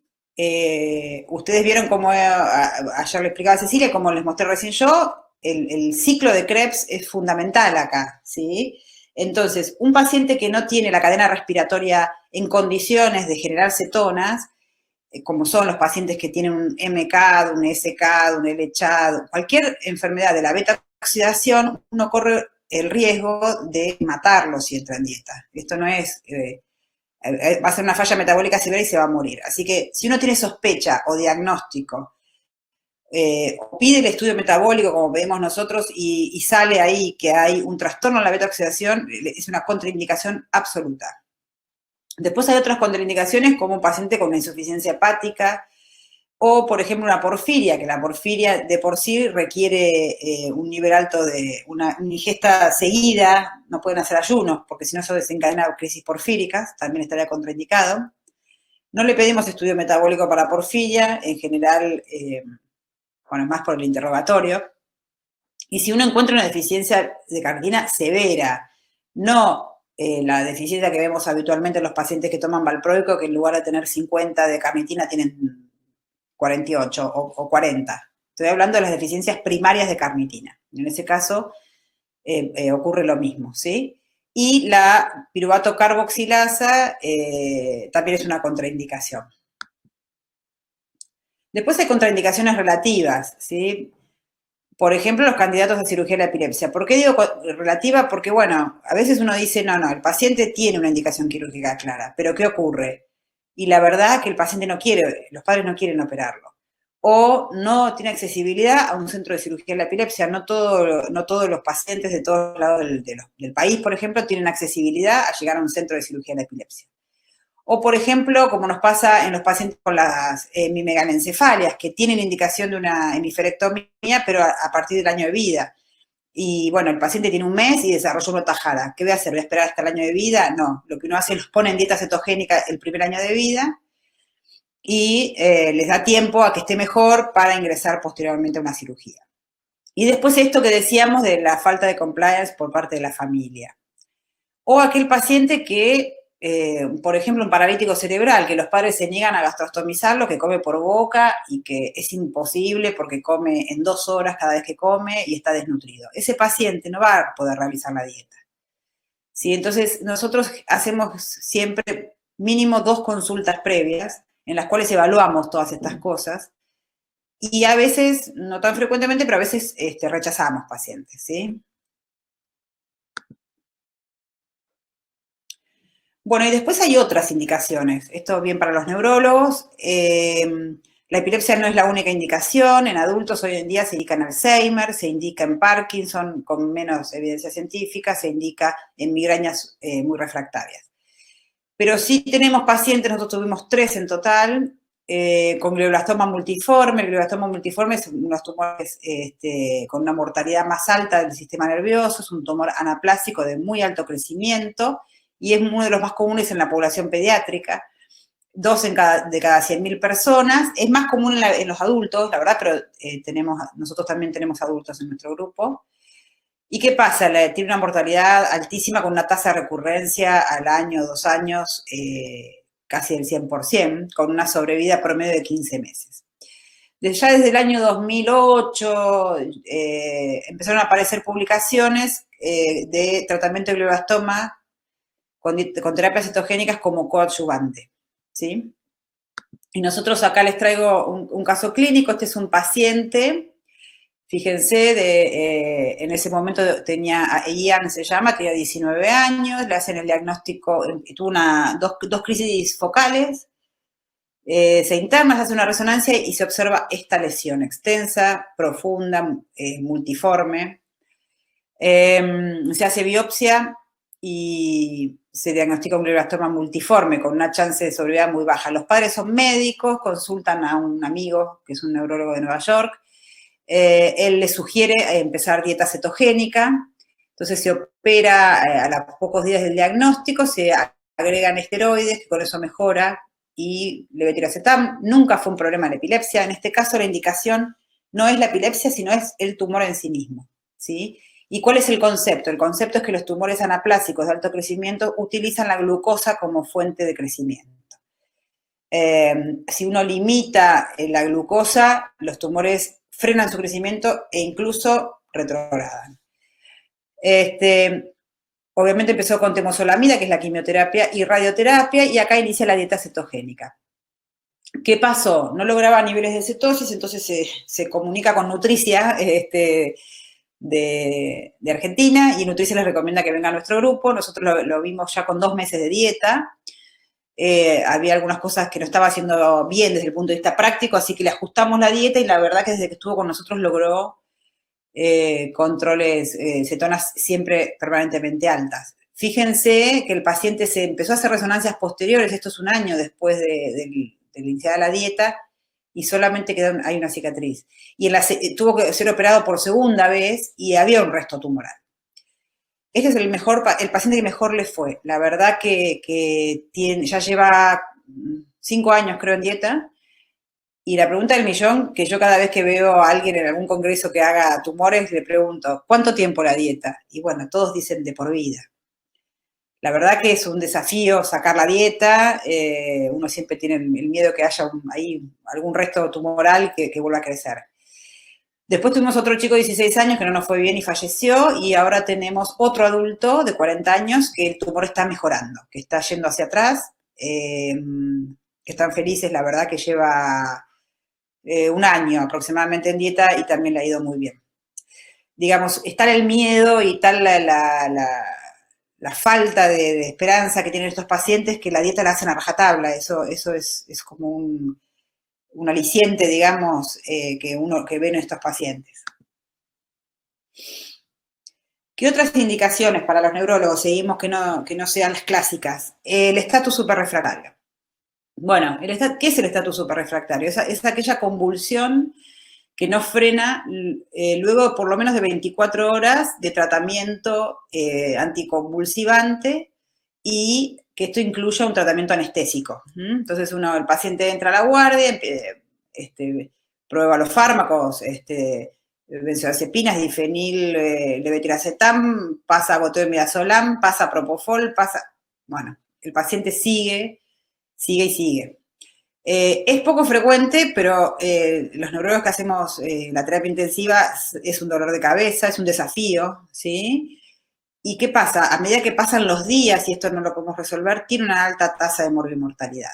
Ustedes vieron cómo ayer le explicaba a Cecilia, como les mostré recién yo, el ciclo de Krebs es fundamental acá, ¿sí? Entonces, un paciente que no tiene la cadena respiratoria en condiciones de generar cetonas, como son los pacientes que tienen un MCAD, un SCAD, un LCHAD, cualquier enfermedad de la beta-oxidación, uno corre el riesgo de matarlo si entra en dieta. Esto no es, va a ser una falla metabólica severa y se va a morir. Así que si uno tiene sospecha o diagnóstico, pide el estudio metabólico como pedimos nosotros y sale ahí que hay un trastorno en la beta-oxidación, es una contraindicación absoluta. Después hay otras contraindicaciones como un paciente con una insuficiencia hepática o, por ejemplo, una porfiria, que la porfiria de por sí requiere un nivel alto de una ingesta seguida, no pueden hacer ayunos porque si no eso desencadena crisis porfíricas, también estaría contraindicado. No le pedimos estudio metabólico para porfiria, en general, bueno, más por el interrogatorio. Y si uno encuentra una deficiencia de carnitina severa, no la deficiencia que vemos habitualmente en los pacientes que toman valproico, que en lugar de tener 50 de carnitina tienen 48 o 40. Estoy hablando de las deficiencias primarias de carnitina. En ese caso ocurre lo mismo, ¿sí? Y la piruvato carboxilasa también es una contraindicación. Después hay contraindicaciones relativas, ¿sí? Por ejemplo, los candidatos a cirugía de la epilepsia. ¿Por qué digo relativa? Porque, bueno, a veces uno dice, no, el paciente tiene una indicación quirúrgica clara, pero ¿qué ocurre? Y la verdad es que el paciente no quiere, los padres no quieren operarlo. O no tiene accesibilidad a un centro de cirugía de la epilepsia. No todos los pacientes de todos lados del país, por ejemplo, tienen accesibilidad a llegar a un centro de cirugía de la epilepsia. O, por ejemplo, como nos pasa en los pacientes con las hemimeganencefalias, que tienen indicación de una hemiferectomía, pero a partir del año de vida. Y bueno, el paciente tiene un mes y desarrolló una tajada. ¿Qué voy a hacer? ¿Voy a esperar hasta el año de vida? No. Lo que uno hace es los pone en dieta cetogénica el primer año de vida y les da tiempo a que esté mejor para ingresar posteriormente a una cirugía. Y después esto que decíamos de la falta de compliance por parte de la familia. O aquel paciente que, por ejemplo, un paralítico cerebral, que los padres se niegan a gastrostomizarlo, que come por boca y que es imposible porque come en 2 horas cada vez que come y está desnutrido. Ese paciente no va a poder realizar la dieta. ¿Sí? Entonces, nosotros hacemos siempre mínimo 2 consultas previas en las cuales evaluamos todas estas cosas y a veces, no tan frecuentemente, pero a veces rechazamos pacientes, ¿sí? Bueno, y después hay otras indicaciones. Esto bien para los neurólogos. La epilepsia no es la única indicación. En adultos hoy en día se indica en Alzheimer, se indica en Parkinson con menos evidencia científica, se indica en migrañas muy refractarias. Pero sí tenemos pacientes, nosotros tuvimos 3 en total, con glioblastoma multiforme. El glioblastoma multiforme es unos tumores con una mortalidad más alta del sistema nervioso, es un tumor anaplásico de muy alto crecimiento y es uno de los más comunes en la población pediátrica. 2 de cada 100.000 personas. Es más común en los adultos, la verdad, pero nosotros también tenemos adultos en nuestro grupo. ¿Y qué pasa? Tiene una mortalidad altísima con una tasa de recurrencia al año, 2 años, casi del 100%, con una sobrevida promedio de 15 meses. Ya desde el año 2008 empezaron a aparecer publicaciones de tratamiento de glioblastoma con terapias citogénicas como coadyuvante, ¿sí? Y nosotros acá les traigo un caso clínico. Este es un paciente, fíjense, en ese momento Ian se llama, tenía 19 años, le hacen el diagnóstico, tuvo dos crisis focales, se interna, se hace una resonancia y se observa esta lesión extensa, profunda, multiforme. Se hace biopsia y se diagnostica un glioblastoma multiforme con una chance de sobrevida muy baja. Los padres son médicos, consultan a un amigo que es un neurólogo de Nueva York. Él le sugiere empezar dieta cetogénica. Entonces se opera a los pocos días del diagnóstico, se agregan esteroides, que con eso mejora, y levetiracetam. Nunca fue un problema la epilepsia. En este caso la indicación no es la epilepsia, sino es el tumor en sí mismo, ¿sí? ¿Y cuál es el concepto? El concepto es que los tumores anaplásicos de alto crecimiento utilizan la glucosa como fuente de crecimiento. Si uno limita la glucosa, los tumores frenan su crecimiento e incluso retrogradan. Obviamente empezó con temozolomida, que es la quimioterapia y radioterapia, y acá inicia la dieta cetogénica. ¿Qué pasó? No lograba niveles de cetosis, entonces se comunica con Nutricia, de Argentina, y Nutricia les recomienda que venga a nuestro grupo. Nosotros lo vimos ya con 2 meses de dieta. Había algunas cosas que no estaba haciendo bien desde el punto de vista práctico, así que le ajustamos la dieta y la verdad que desde que estuvo con nosotros logró controles, cetonas siempre permanentemente altas. Fíjense que el paciente se empezó a hacer resonancias posteriores, esto es 1 año después de iniciar la dieta, y solamente hay una cicatriz. Y tuvo que ser operado por 2ª vez y había un resto tumoral. Este es el paciente que mejor le fue. La verdad que ya lleva 5 años, creo, en dieta. Y la pregunta del millón, que yo cada vez que veo a alguien en algún congreso que haga tumores, le pregunto, ¿cuánto tiempo la dieta? Y bueno, todos dicen de por vida. La verdad que es un desafío sacar la dieta, uno siempre tiene el miedo que haya ahí algún resto tumoral que vuelva a crecer. Después tuvimos otro chico de 16 años que no nos fue bien y falleció, y ahora tenemos otro adulto de 40 años que el tumor está mejorando, que está yendo hacia atrás, que están felices, la verdad que lleva 1 año aproximadamente en dieta y también le ha ido muy bien. Digamos, está el miedo y tal la falta de esperanza que tienen estos pacientes, que la dieta la hacen a rajatabla. Eso es como un aliciente, digamos, que ven estos pacientes. ¿Qué otras indicaciones para los neurólogos seguimos que no sean las clásicas? El estatus superrefractario. Bueno, ¿qué es el estatus superrefractario? Es aquella convulsión que no frena luego por lo menos de 24 horas de tratamiento anticonvulsivante, y que esto incluya un tratamiento anestésico. Entonces el paciente entra a la guardia, prueba los fármacos, benzodiazepinas, difenil, levetiracetam, pasa a goteo de midazolam, pasa a propofol, bueno, el paciente sigue y sigue. Es poco frecuente, pero los neurólogos que hacemos la terapia intensiva es un dolor de cabeza, es un desafío, ¿sí? ¿Y qué pasa? A medida que pasan los días, y esto no lo podemos resolver, tiene una alta tasa de morbilidad.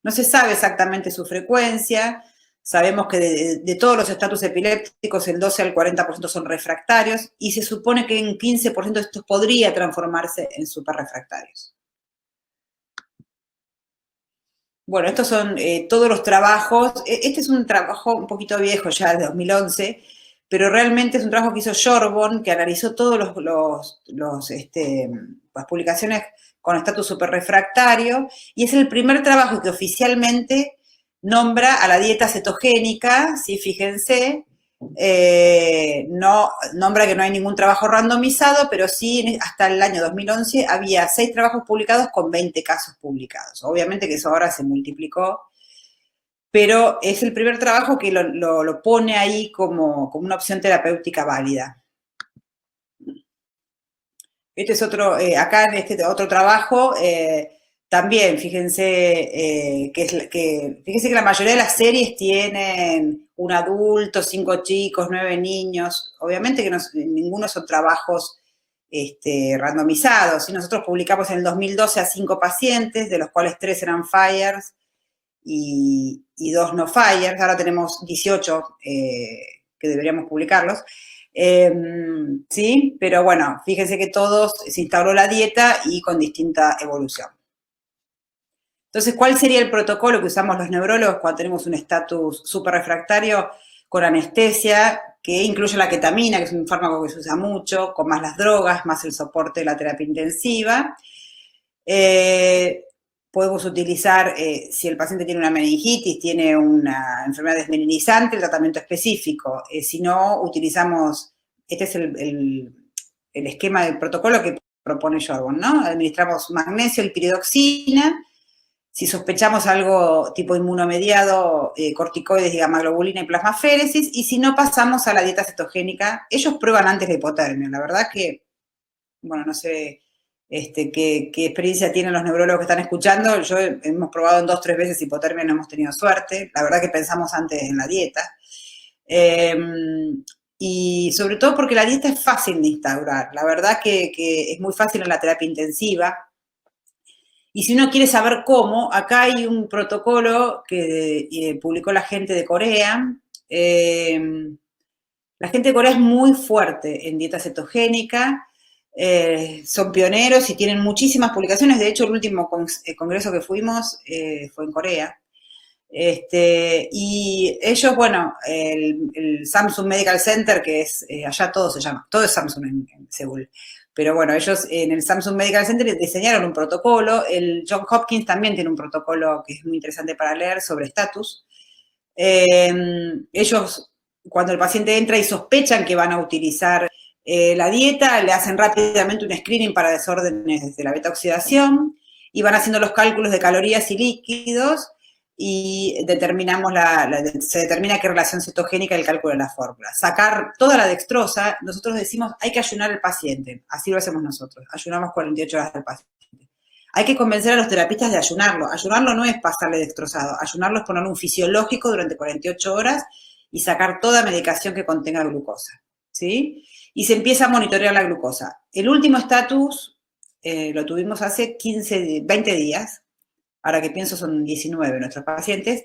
No se sabe exactamente su frecuencia. Sabemos que de todos los estatus epilépticos, el 12 al 40% son refractarios, y se supone que en 15% de estos podría transformarse en superrefractarios. Bueno, estos son todos los trabajos. Este es un trabajo un poquito viejo ya, de 2011, pero realmente es un trabajo que hizo Jorbon, que analizó todos las publicaciones con estatus superrefractario, y es el primer trabajo que oficialmente nombra a la dieta cetogénica, ¿sí? Fíjense, no nombra que no hay ningún trabajo randomizado, pero sí hasta el año 2011 había 6 trabajos publicados con 20 casos publicados. Obviamente que eso ahora se multiplicó, pero es el primer trabajo que lo pone ahí como una opción terapéutica válida. Este es otro, acá en este otro trabajo, también, fíjense, fíjense que la mayoría de las series tienen un adulto, 5 chicos, 9 niños. Obviamente que ninguno son trabajos randomizados. ¿Sí? Nosotros publicamos en el 2012 a 5 pacientes, de los cuales 3 eran FIRES y 2 no FIRES. Ahora tenemos 18 que deberíamos publicarlos. Sí, pero bueno, fíjense que todos se instauró la dieta y con distinta evolución. Entonces, ¿cuál sería el protocolo que usamos los neurólogos cuando tenemos un estatus superrefractario con anestesia, que incluye la ketamina, que es un fármaco que se usa mucho, con más las drogas, más el soporte de la terapia intensiva? Podemos utilizar, si el paciente tiene una meningitis, tiene una enfermedad desmeninizante, el tratamiento específico. Si no, utilizamos, este es el esquema del protocolo que propone Jorbon, ¿no? Administramos magnesio, piridoxina. Si sospechamos algo tipo inmunomediado, corticoides y gamma-globulina y plasmaféresis, y si no, pasamos a la dieta cetogénica. Ellos prueban antes la hipotermia. La verdad que, bueno, no sé qué experiencia tienen los neurólogos que están escuchando. Hemos probado en 2 o 3 veces hipotermia y no hemos tenido suerte. La verdad que pensamos antes en la dieta. Y sobre todo porque la dieta es fácil de instaurar. La verdad que es muy fácil en la terapia intensiva. Y si uno quiere saber cómo, acá hay un protocolo que publicó la gente de Corea. La gente de Corea es muy fuerte en dieta cetogénica, son pioneros y tienen muchísimas publicaciones. De hecho, el último congreso que fuimos fue en Corea. Y ellos, bueno, el Samsung Medical Center, que es, allá todo se llama, todo es Samsung en Seúl. Pero bueno, ellos en el Samsung Medical Center diseñaron un protocolo. El Johns Hopkins también tiene un protocolo que es muy interesante para leer sobre estatus. Ellos, cuando el paciente entra y sospechan que van a utilizar la dieta, le hacen rápidamente un screening para desórdenes de la beta-oxidación y van haciendo los cálculos de calorías y líquidos y se determina qué relación cetogénica el cálculo de la fórmula. Sacar toda la dextrosa, nosotros decimos, hay que ayunar al paciente, así lo hacemos nosotros, ayunamos 48 horas al paciente. Hay que convencer a los terapistas de ayunarlo. Ayunarlo no es pasarle dextrosado, ayunarlo es poner un fisiológico durante 48 horas y sacar toda medicación que contenga glucosa, ¿sí? Y se empieza a monitorear la glucosa. El último estatus lo tuvimos hace 20 días, ahora que pienso son 19 nuestros pacientes.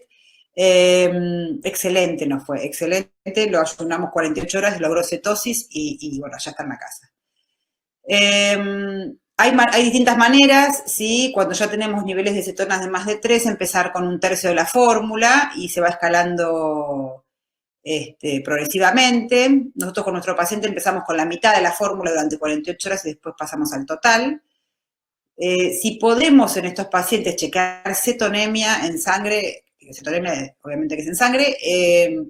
Excelente nos fue, excelente, lo ayunamos 48 horas, logró cetosis y bueno, ya está en la casa. Hay distintas maneras, ¿sí? Cuando ya tenemos niveles de cetonas de más de 3, empezar con 1/3 de la fórmula y se va escalando progresivamente. Nosotros con nuestro paciente empezamos con la mitad de la fórmula durante 48 horas y después pasamos al total. Si podemos en estos pacientes checar cetonemia en sangre, cetonemia obviamente que es en sangre,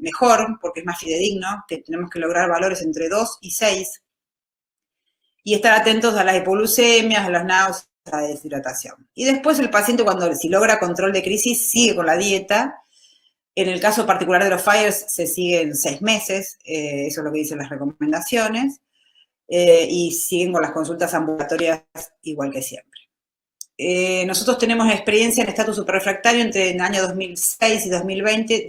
mejor, porque es más fidedigno, que tenemos que lograr valores entre 2 y 6, y estar atentos a las hipoglucemias, a los náuseas, a la deshidratación. Y después el paciente, si logra control de crisis, sigue con la dieta. En el caso particular de los FIRES, se siguen 6 meses, eso es lo que dicen las recomendaciones, y siguen con las consultas ambulatorias igual que siempre. Nosotros tenemos experiencia en estatus superrefractario entre el año 2006 y 2020,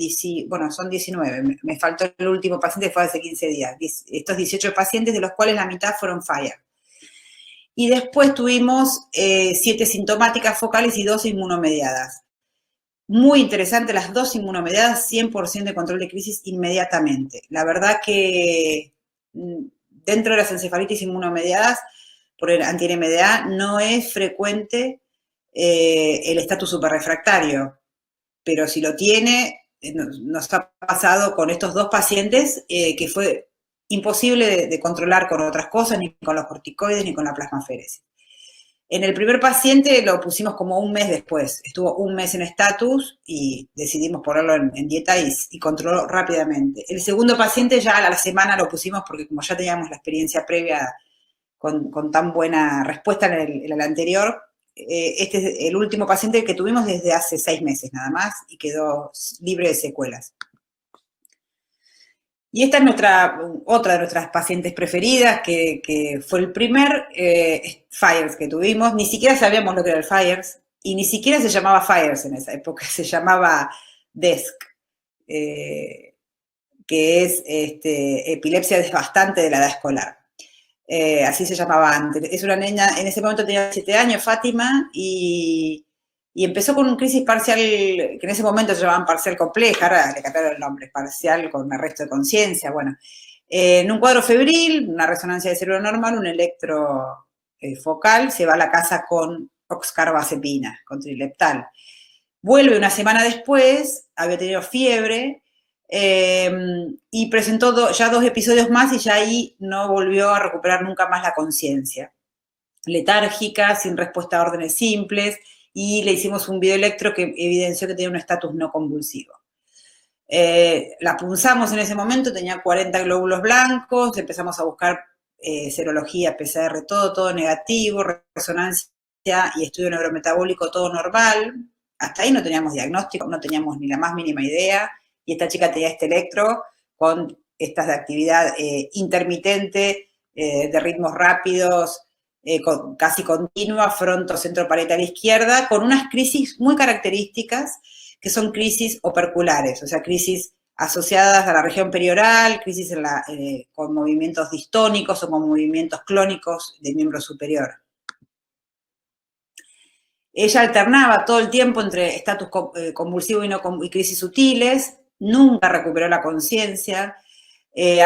bueno, son 19, me faltó el último paciente, fue hace 15 días, estos 18 pacientes, de los cuales la mitad fueron FIRE. Y después tuvimos 7 sintomáticas focales y 2 inmunomediadas. Muy interesante, las 2 inmunomediadas, 100% de control de crisis inmediatamente. La verdad que dentro de las encefalitis inmunomediadas por el anti-NMDA no es frecuente el estatus superrefractario. pero si lo tiene, nos ha pasado con estos 2 pacientes que fue imposible de controlar con otras cosas, ni con los corticoides, ni con la plasmaféresis. En el primer paciente lo pusimos como un mes después, estuvo un mes en estatus y decidimos ponerlo en dieta y controló rápidamente. El segundo paciente ya a la semana lo pusimos porque como ya teníamos la experiencia previa con tan buena respuesta en el anterior, este es el último paciente que tuvimos desde hace 6 meses nada más y quedó libre de secuelas. Y esta es otra de nuestras pacientes preferidas, que fue el primer FIRES que tuvimos. Ni siquiera sabíamos lo que era el FIRES, y ni siquiera se llamaba FIRES en esa época, se llamaba DESC, que es epilepsia desbastante de la edad escolar. Así se llamaba antes. Es una niña, en ese momento tenía 7 años, Fátima, y empezó con una crisis parcial, que en ese momento se llamaban parcial compleja, ahora le cambiaron el nombre, parcial con arresto de conciencia, bueno. En un cuadro febril, una resonancia de cerebro normal, un electro focal, se va a la casa con oxcarbazepina, con trileptal. Vuelve una semana después, había tenido fiebre, y presentó ya 2 episodios más y ya ahí no volvió a recuperar nunca más la conciencia. Letárgica, sin respuesta a órdenes simples, y le hicimos un bioelectro que evidenció que tenía un estatus no convulsivo. La punzamos en ese momento, tenía 40 glóbulos blancos, empezamos a buscar serología, PCR, todo negativo, resonancia y estudio neurometabólico, todo normal. Hasta ahí no teníamos diagnóstico, no teníamos ni la más mínima idea, y esta chica tenía este electro con estas de actividad intermitente, de ritmos rápidos, casi continua, fronto-centro-parietal izquierda, con unas crisis muy características, que son crisis operculares, o sea, crisis asociadas a la región perioral, crisis con movimientos distónicos o con movimientos clónicos del miembro superior. Ella alternaba todo el tiempo entre estatus convulsivo y crisis sutiles, nunca recuperó la conciencia,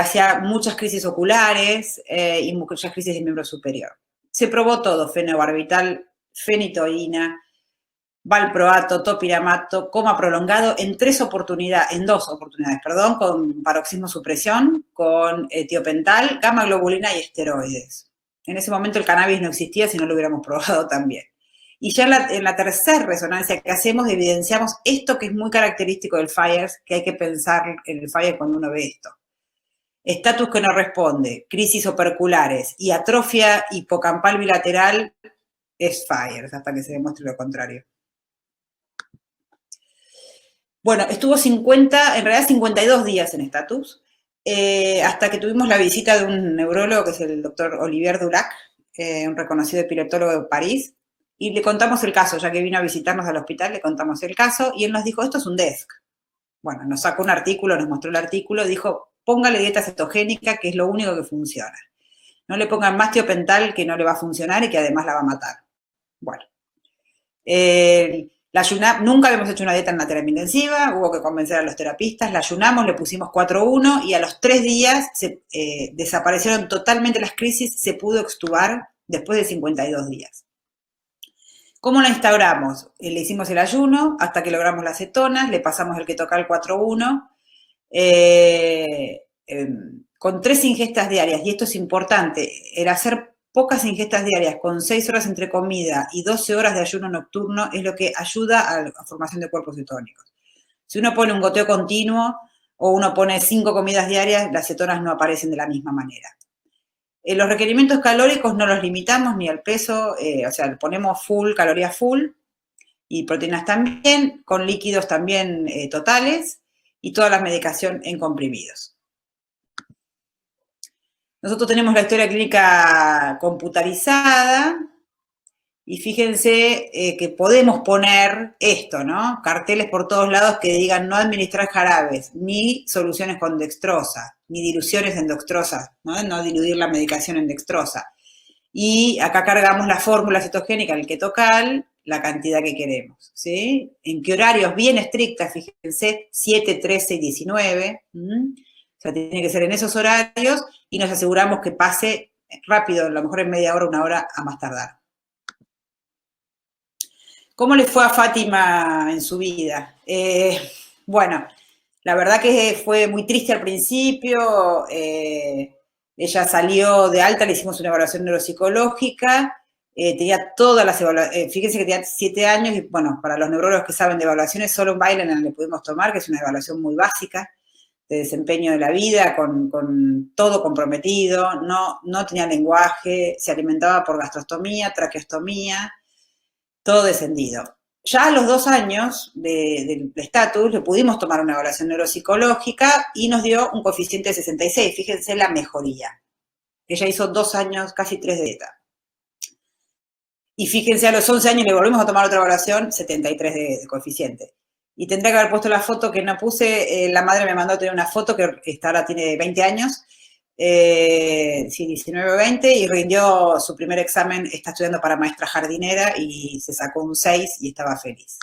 hacía muchas crisis oculares y muchas crisis del miembro superior. Se probó todo, fenobarbital, fenitoína, valproato, topiramato, coma prolongado en 2 oportunidades, con paroxismo supresión, con tiopental, gamma globulina y esteroides. En ese momento el cannabis no existía si no lo hubiéramos probado también. Y ya en la tercera resonancia que hacemos evidenciamos esto que es muy característico del FIRES, que hay que pensar en el FIRES cuando uno ve esto. Estatus que no responde, crisis operculares y atrofia hipocampal bilateral es FIRES, hasta que se demuestre lo contrario. Bueno, estuvo en realidad 52 días en estatus, hasta que tuvimos la visita de un neurólogo, que es el doctor Olivier Dulac, un reconocido epileptólogo de París, y le contamos el caso, ya que vino a visitarnos al hospital, le contamos el caso, y él nos dijo, esto es un DESC. Bueno, nos sacó un artículo, nos mostró el artículo, dijo, póngale dieta cetogénica, que es lo único que funciona. No le pongan más tiopental, que no le va a funcionar y que además la va a matar. Bueno. Nunca habíamos hecho una dieta en la terapia intensiva, hubo que convencer a los terapistas, la ayunamos, le pusimos 4-1 y a los 3 días desaparecieron totalmente las crisis, se pudo extubar después de 52 días. ¿Cómo la instauramos? Le hicimos el ayuno hasta que logramos las cetonas, le pasamos el ketocal 4-1, con 3 ingestas diarias, y esto es importante, el hacer pocas ingestas diarias con 6 horas entre comida y 12 horas de ayuno nocturno es lo que ayuda a la formación de cuerpos cetónicos. Si uno pone un goteo continuo o uno pone 5 comidas diarias, las cetonas no aparecen de la misma manera. Los requerimientos calóricos no los limitamos ni al peso, o sea, ponemos calorías full y proteínas también, con líquidos también totales y toda la medicación en comprimidos. Nosotros tenemos la historia clínica computarizada y fíjense que podemos poner esto, ¿no? Carteles por todos lados que digan no administrar jarabes, ni soluciones con dextrosa, ni diluciones en dextrosa, ¿no? No diluir la medicación en dextrosa. Y acá cargamos la fórmula cetogénica, el ketocal, la cantidad que queremos, ¿sí? En qué horarios bien estrictas, fíjense, 7, 13 y 19, o sea, tiene que ser en esos horarios y nos aseguramos que pase rápido, a lo mejor en media hora, 1 hora a más tardar. ¿Cómo le fue a Fátima en su vida? Bueno, la verdad que fue muy triste al principio. Ella salió de alta, le hicimos una evaluación neuropsicológica. Tenía todas las evaluaciones, fíjense que tenía 7 años y bueno, para los neurólogos que saben de evaluaciones, solo un Bailey le pudimos tomar, que es una evaluación muy básica de desempeño de la vida, con todo comprometido, no tenía lenguaje, se alimentaba por gastrostomía, traqueostomía, todo descendido. Ya a los 2 años del estatus le pudimos tomar una evaluación neuropsicológica y nos dio un coeficiente de 66, fíjense la mejoría. Ella hizo 2 años, casi 3 de dieta. Y fíjense, a los 11 años le volvimos a tomar otra evaluación, 73 de coeficiente. Y tendría que haber puesto la foto que no puse, la madre me mandó a tener una foto que ahora tiene 20 años, sí, 19 o 20, y rindió su primer examen, está estudiando para maestra jardinera y se sacó un 6 y estaba feliz.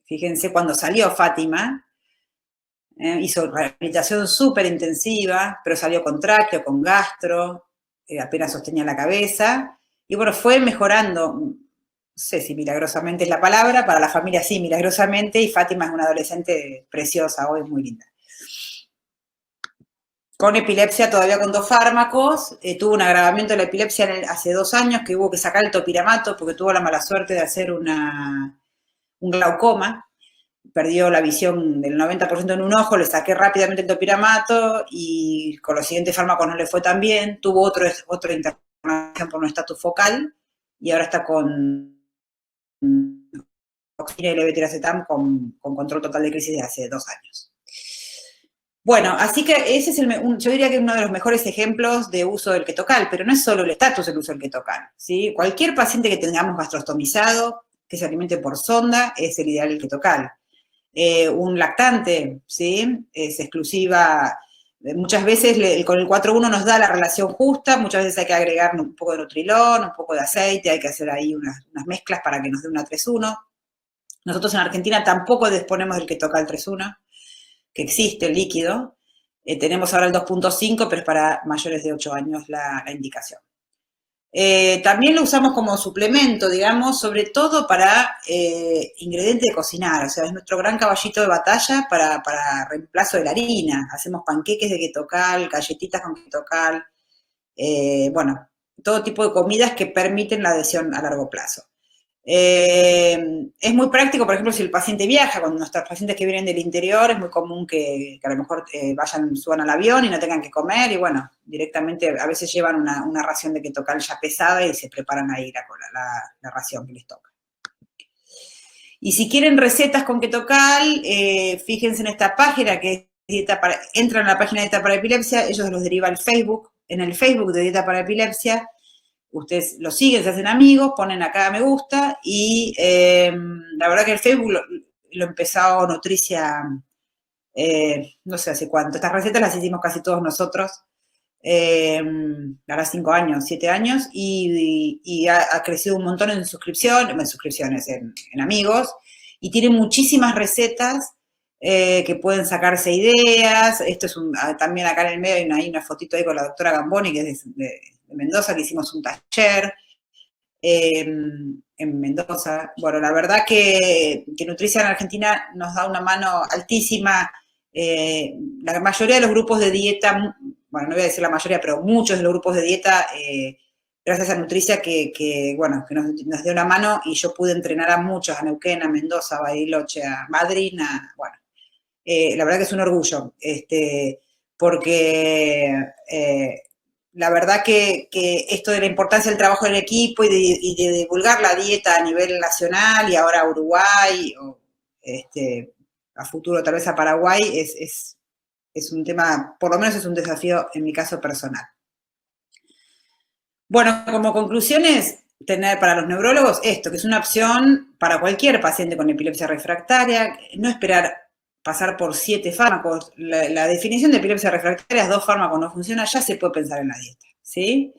Fíjense, cuando salió Fátima, hizo rehabilitación súper intensiva, pero salió con tráqueo, con gastro, apenas sostenía la cabeza, y bueno, fue mejorando, no sé si milagrosamente es la palabra, para la familia sí, milagrosamente, y Fátima es una adolescente preciosa, hoy muy linda. Con epilepsia, todavía con 2 fármacos, tuvo un agravamiento de la epilepsia hace 2 años, que hubo que sacar el topiramato porque tuvo la mala suerte de hacer un glaucoma, perdió la visión del 90% en un ojo, le saqué rápidamente el topiramato y con los siguientes fármacos no le fue tan bien, tuvo otra internación por un estatus focal y ahora está con oxina y levetiracetam con control total de crisis de hace 2 años. Bueno, así que ese es yo diría que es uno de los mejores ejemplos de uso del ketocal, pero no es solo el estatus el uso del ketocal, ¿sí? Cualquier paciente que tengamos gastrostomizado, que se alimente por sonda, es el ideal del ketocal. Un lactante, ¿sí? Es exclusiva, muchas veces con el 4-1 nos da la relación justa, muchas veces hay que agregar un poco de Nutrilón, un poco de aceite, hay que hacer ahí unas mezclas para que nos dé una 3-1. Nosotros en Argentina tampoco disponemos del ketocal 3-1, que existe el líquido. Tenemos ahora el 2.5, pero es para mayores de 8 años la indicación. También lo usamos como suplemento, digamos, sobre todo para ingredientes de cocinar, o sea, es nuestro gran caballito de batalla para reemplazo de la harina. Hacemos panqueques de ketocal, galletitas con ketocal, bueno, todo tipo de comidas que permiten la adhesión a largo plazo. Es muy práctico, por ejemplo, si el paciente viaja, cuando nuestros pacientes que vienen del interior, es muy común que a lo mejor suban al avión y no tengan que comer, y bueno, directamente a veces llevan una ración de ketocal ya pesada y se preparan ahí la ración que les toca. Y si quieren recetas con ketocal, fíjense en esta página que es Dieta para, entran a la página de Dieta para Epilepsia, ellos los derivan al Facebook, en el Facebook de Dieta para Epilepsia, ustedes lo siguen, se hacen amigos, ponen acá me gusta y la verdad que el Facebook lo empezó Nutricia, no sé hace cuánto. Estas recetas las hicimos casi todos nosotros, ahora 5 años, 7 años, y ha crecido un montón en suscripciones, en amigos, y tiene muchísimas recetas que pueden sacarse ideas. Esto es también acá en el medio hay una fotito ahí con la doctora Gamboni, que es de Mendoza, que hicimos un taller en Mendoza. Bueno, la verdad que Nutricia en Argentina nos da una mano altísima. La mayoría de los grupos de dieta, bueno, no voy a decir la mayoría, pero muchos de los grupos de dieta, gracias a Nutricia que nos dio una mano y yo pude entrenar a muchos, a Neuquén, a Mendoza, a Bariloche, a Madrid, bueno, la verdad que es un orgullo, porque la verdad que esto de la importancia del trabajo en equipo y de divulgar la dieta a nivel nacional y ahora a Uruguay, o a futuro tal vez a Paraguay, es un tema, por lo menos es un desafío en mi caso personal. Bueno, como conclusiones, tener para los neurólogos esto, que es una opción para cualquier paciente con epilepsia refractaria, no esperar pasar por 7 fármacos. La definición de epilepsia refractaria es 2 fármacos no funciona, ya se puede pensar en la dieta, ¿sí?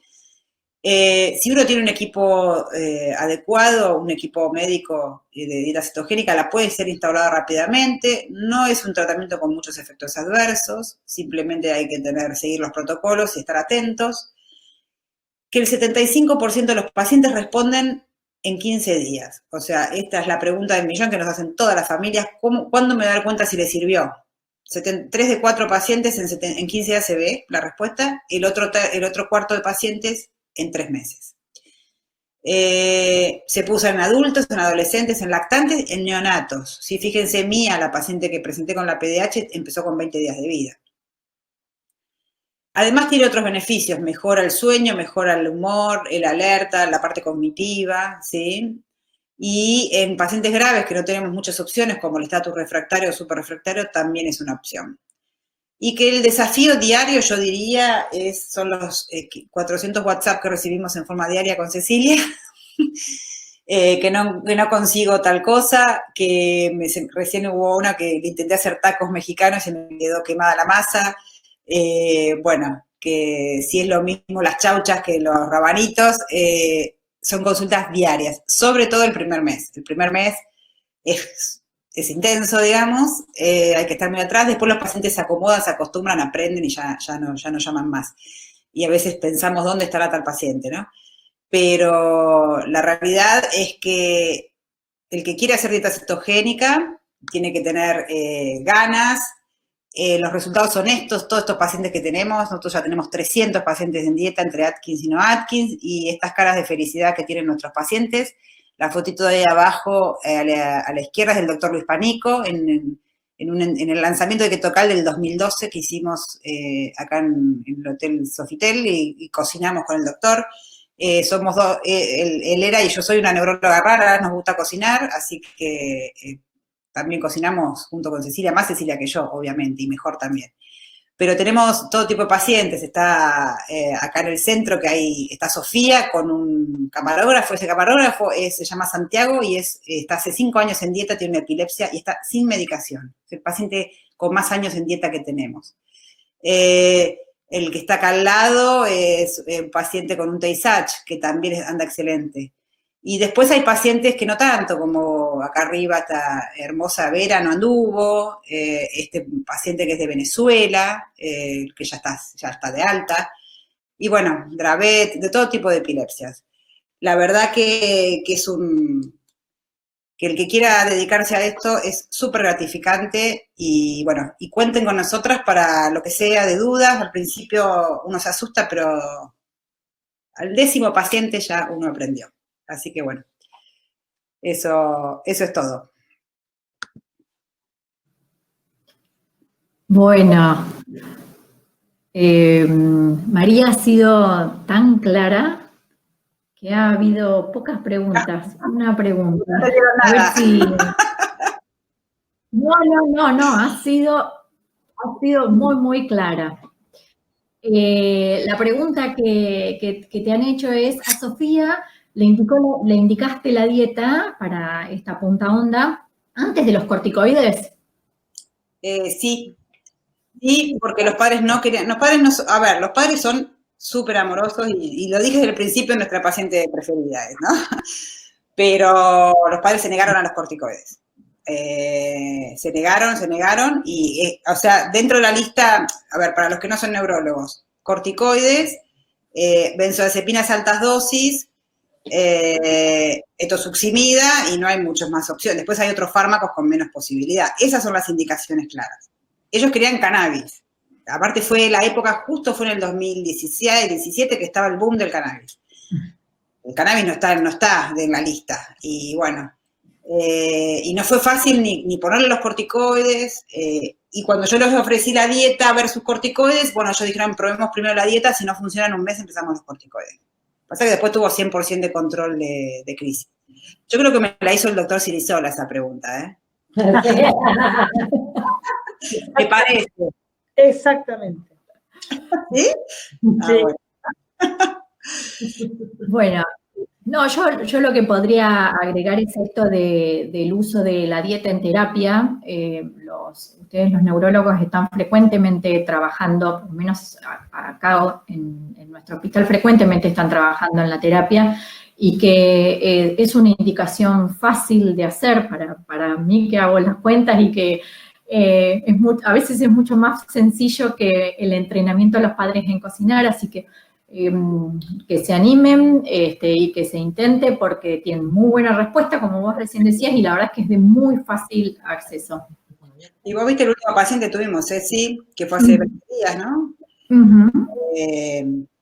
Si uno tiene un equipo adecuado, un equipo médico de dieta cetogénica, la puede ser instaurada rápidamente. No es un tratamiento con muchos efectos adversos, simplemente hay que seguir los protocolos y estar atentos. Que el 75% de los pacientes responden en 15 días. O sea, esta es la pregunta del millón que nos hacen todas las familias. ¿Cuándo me voy a dar cuenta si le sirvió? 3 de 4 pacientes en 15 días se ve la respuesta, el otro cuarto de pacientes en 3 meses. Se puso en adultos, en adolescentes, en lactantes, en neonatos. Sí, fíjense, Mía, la paciente que presenté con la PDH, empezó con 20 días de vida. Además tiene otros beneficios, mejora el sueño, mejora el humor, el alerta, la parte cognitiva, ¿sí? Y en pacientes graves que no tenemos muchas opciones, como el estatus refractario o superrefractario, también es una opción. Y que el desafío diario, yo diría, son los 400 WhatsApp que recibimos en forma diaria con Cecilia, que no consigo tal cosa, que recién hubo una que le intenté hacer tacos mexicanos y me quedó quemada la masa. Bueno, que si es lo mismo las chauchas que los rabanitos, son consultas diarias, sobre todo el primer mes. El primer mes es intenso, digamos, hay que estar muy atrás, después los pacientes se acomodan, se acostumbran, aprenden y ya no llaman más. Y a veces pensamos dónde estará tal paciente, ¿no? Pero la realidad es que el que quiere hacer dieta cetogénica tiene que tener ganas. Los resultados son estos, todos estos pacientes que tenemos, nosotros ya tenemos 300 pacientes en dieta entre Atkins y no Atkins, y estas caras de felicidad que tienen nuestros pacientes. La fotito de ahí abajo, a la izquierda, es del doctor Luis Panico, en el lanzamiento de Ketocal del 2012 que hicimos acá en el Hotel Sofitel y cocinamos con el doctor. Somos dos, él era y yo soy una neuróloga rara, nos gusta cocinar, así que también cocinamos junto con Cecilia, más Cecilia que yo, obviamente, y mejor también. Pero tenemos todo tipo de pacientes, está acá en el centro que está Sofía con un camarógrafo, ese camarógrafo se llama Santiago y está hace 5 años en dieta, tiene una epilepsia y está sin medicación, es el paciente con más años en dieta que tenemos. El que está acá al lado es un paciente con un Tay-Sachs, que también anda excelente. Y después hay pacientes que no tanto, como acá arriba está hermosa Vera, no anduvo, este paciente que es de Venezuela, que ya está de alta, y bueno, Dravet, de todo tipo de epilepsias. La verdad que que el que quiera dedicarse a esto es súper gratificante y bueno, y cuenten con nosotras para lo que sea de dudas. Al principio uno se asusta, pero al 10º paciente ya uno aprendió. Así que bueno, eso es todo. Bueno, María ha sido tan clara que ha habido pocas preguntas. Una pregunta. No te digo nada. A ver si... No, ha sido muy, muy clara. La pregunta que te han hecho es, a Sofía le indicaste la dieta para esta punta onda antes de los corticoides. Sí, porque los padres no querían, los padres son súper amorosos y lo dije desde el principio, nuestra paciente preferida es, ¿no? Pero los padres se negaron a los corticoides. Se negaron y, o sea, dentro de la lista, a ver, para los que no son neurólogos, corticoides, benzodiazepinas altas dosis, etosuximida y no hay muchas más opciones. Después hay otros fármacos con menos posibilidad. Esas son las indicaciones claras. Ellos querían cannabis. Aparte la época, justo fue en el 2016, 2017, que estaba el boom del cannabis. El cannabis no está en la lista. Y bueno, y no fue fácil ni ponerle los corticoides. Y cuando yo les ofrecí la dieta versus corticoides, bueno, ellos dijeron, probemos primero la dieta, si no funciona en un mes empezamos los corticoides. Pasa que después tuvo 100% de control de crisis. Yo creo que me la hizo el doctor Sirisola esa pregunta, ¿eh? ¿Te parece? Exactamente. ¿Sí? Sí. Bueno, no, yo lo que podría agregar es esto del uso de la dieta en terapia. Ustedes los neurólogos están frecuentemente trabajando, por lo menos acá en nuestro hospital frecuentemente están trabajando en la terapia y que es una indicación fácil de hacer para mí que hago las cuentas y que a veces es mucho más sencillo que el entrenamiento de los padres en cocinar, así que que se animen y que se intente porque tienen muy buena respuesta, como vos recién decías, y la verdad es que es de muy fácil acceso. Y vos viste el último paciente que tuvimos, Ceci, que fue hace 20 días, ¿no?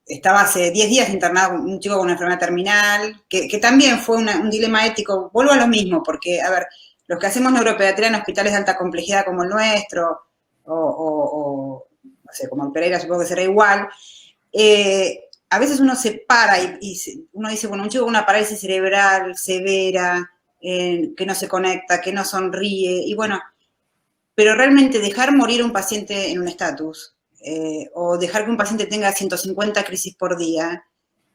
Estaba hace 10 días internado un chico con una enfermedad terminal, que también fue un dilema ético. Vuelvo a lo mismo, porque, a ver, los que hacemos neuropediatría en hospitales de alta complejidad como el nuestro, o no sé, como el Pereira supongo que será igual, a veces uno se para y uno dice, bueno, un chico con una parálisis cerebral severa, que no se conecta, que no sonríe, y bueno, pero realmente dejar morir a un paciente en un estatus, o dejar que un paciente tenga 150 crisis por día,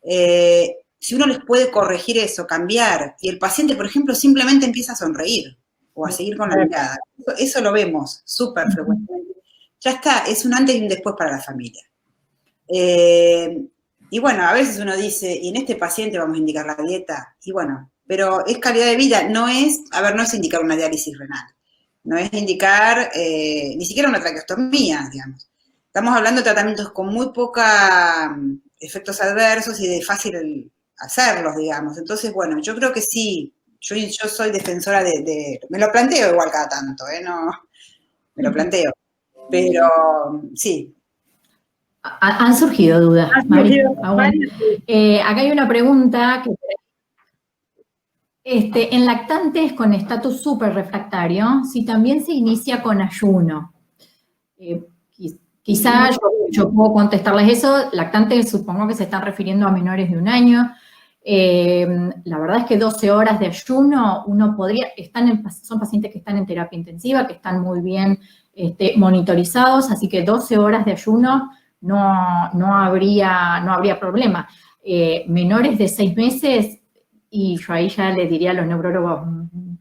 si uno les puede corregir eso, cambiar, y el paciente, por ejemplo, simplemente empieza a sonreír o a seguir con la mirada, eso lo vemos súper frecuentemente. Ya está, es un antes y un después para la familia. Y bueno, a veces uno dice, y en este paciente vamos a indicar la dieta, y bueno, pero es calidad de vida, no es indicar una diálisis renal, no es indicar ni siquiera una traqueostomía, digamos. Estamos hablando de tratamientos con muy poca efectos adversos y de fácil hacerlos, digamos. Entonces, bueno, yo creo que sí, yo soy defensora me lo planteo igual cada tanto, no, me lo planteo, pero sí. Han surgido dudas, Mari. Acá hay una pregunta que en lactantes con estatus súper refractario, si también se inicia con ayuno. Quizá yo puedo contestarles eso. Lactantes supongo que se están refiriendo a menores de 1 año. La verdad es que 12 horas de ayuno, uno podría, son pacientes que están en terapia intensiva, que están muy bien monitorizados, así que 12 horas de ayuno no habría problema. Menores de 6 meses, y yo ahí ya le diría a los neurólogos,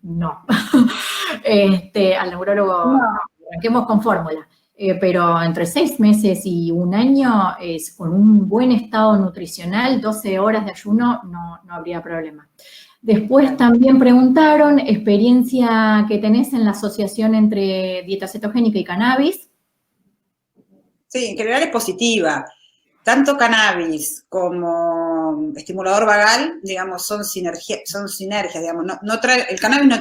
no. Al neurólogo, no, arranquemos con fórmula. Pero entre 6 meses y 1 año, con un buen estado nutricional, 12 horas de ayuno, no habría problema. Después también preguntaron, experiencia que tenés en la asociación entre dieta cetogénica y cannabis. Sí, en general es positiva. Tanto cannabis como estimulador vagal, digamos, son sinergias, digamos. El cannabis,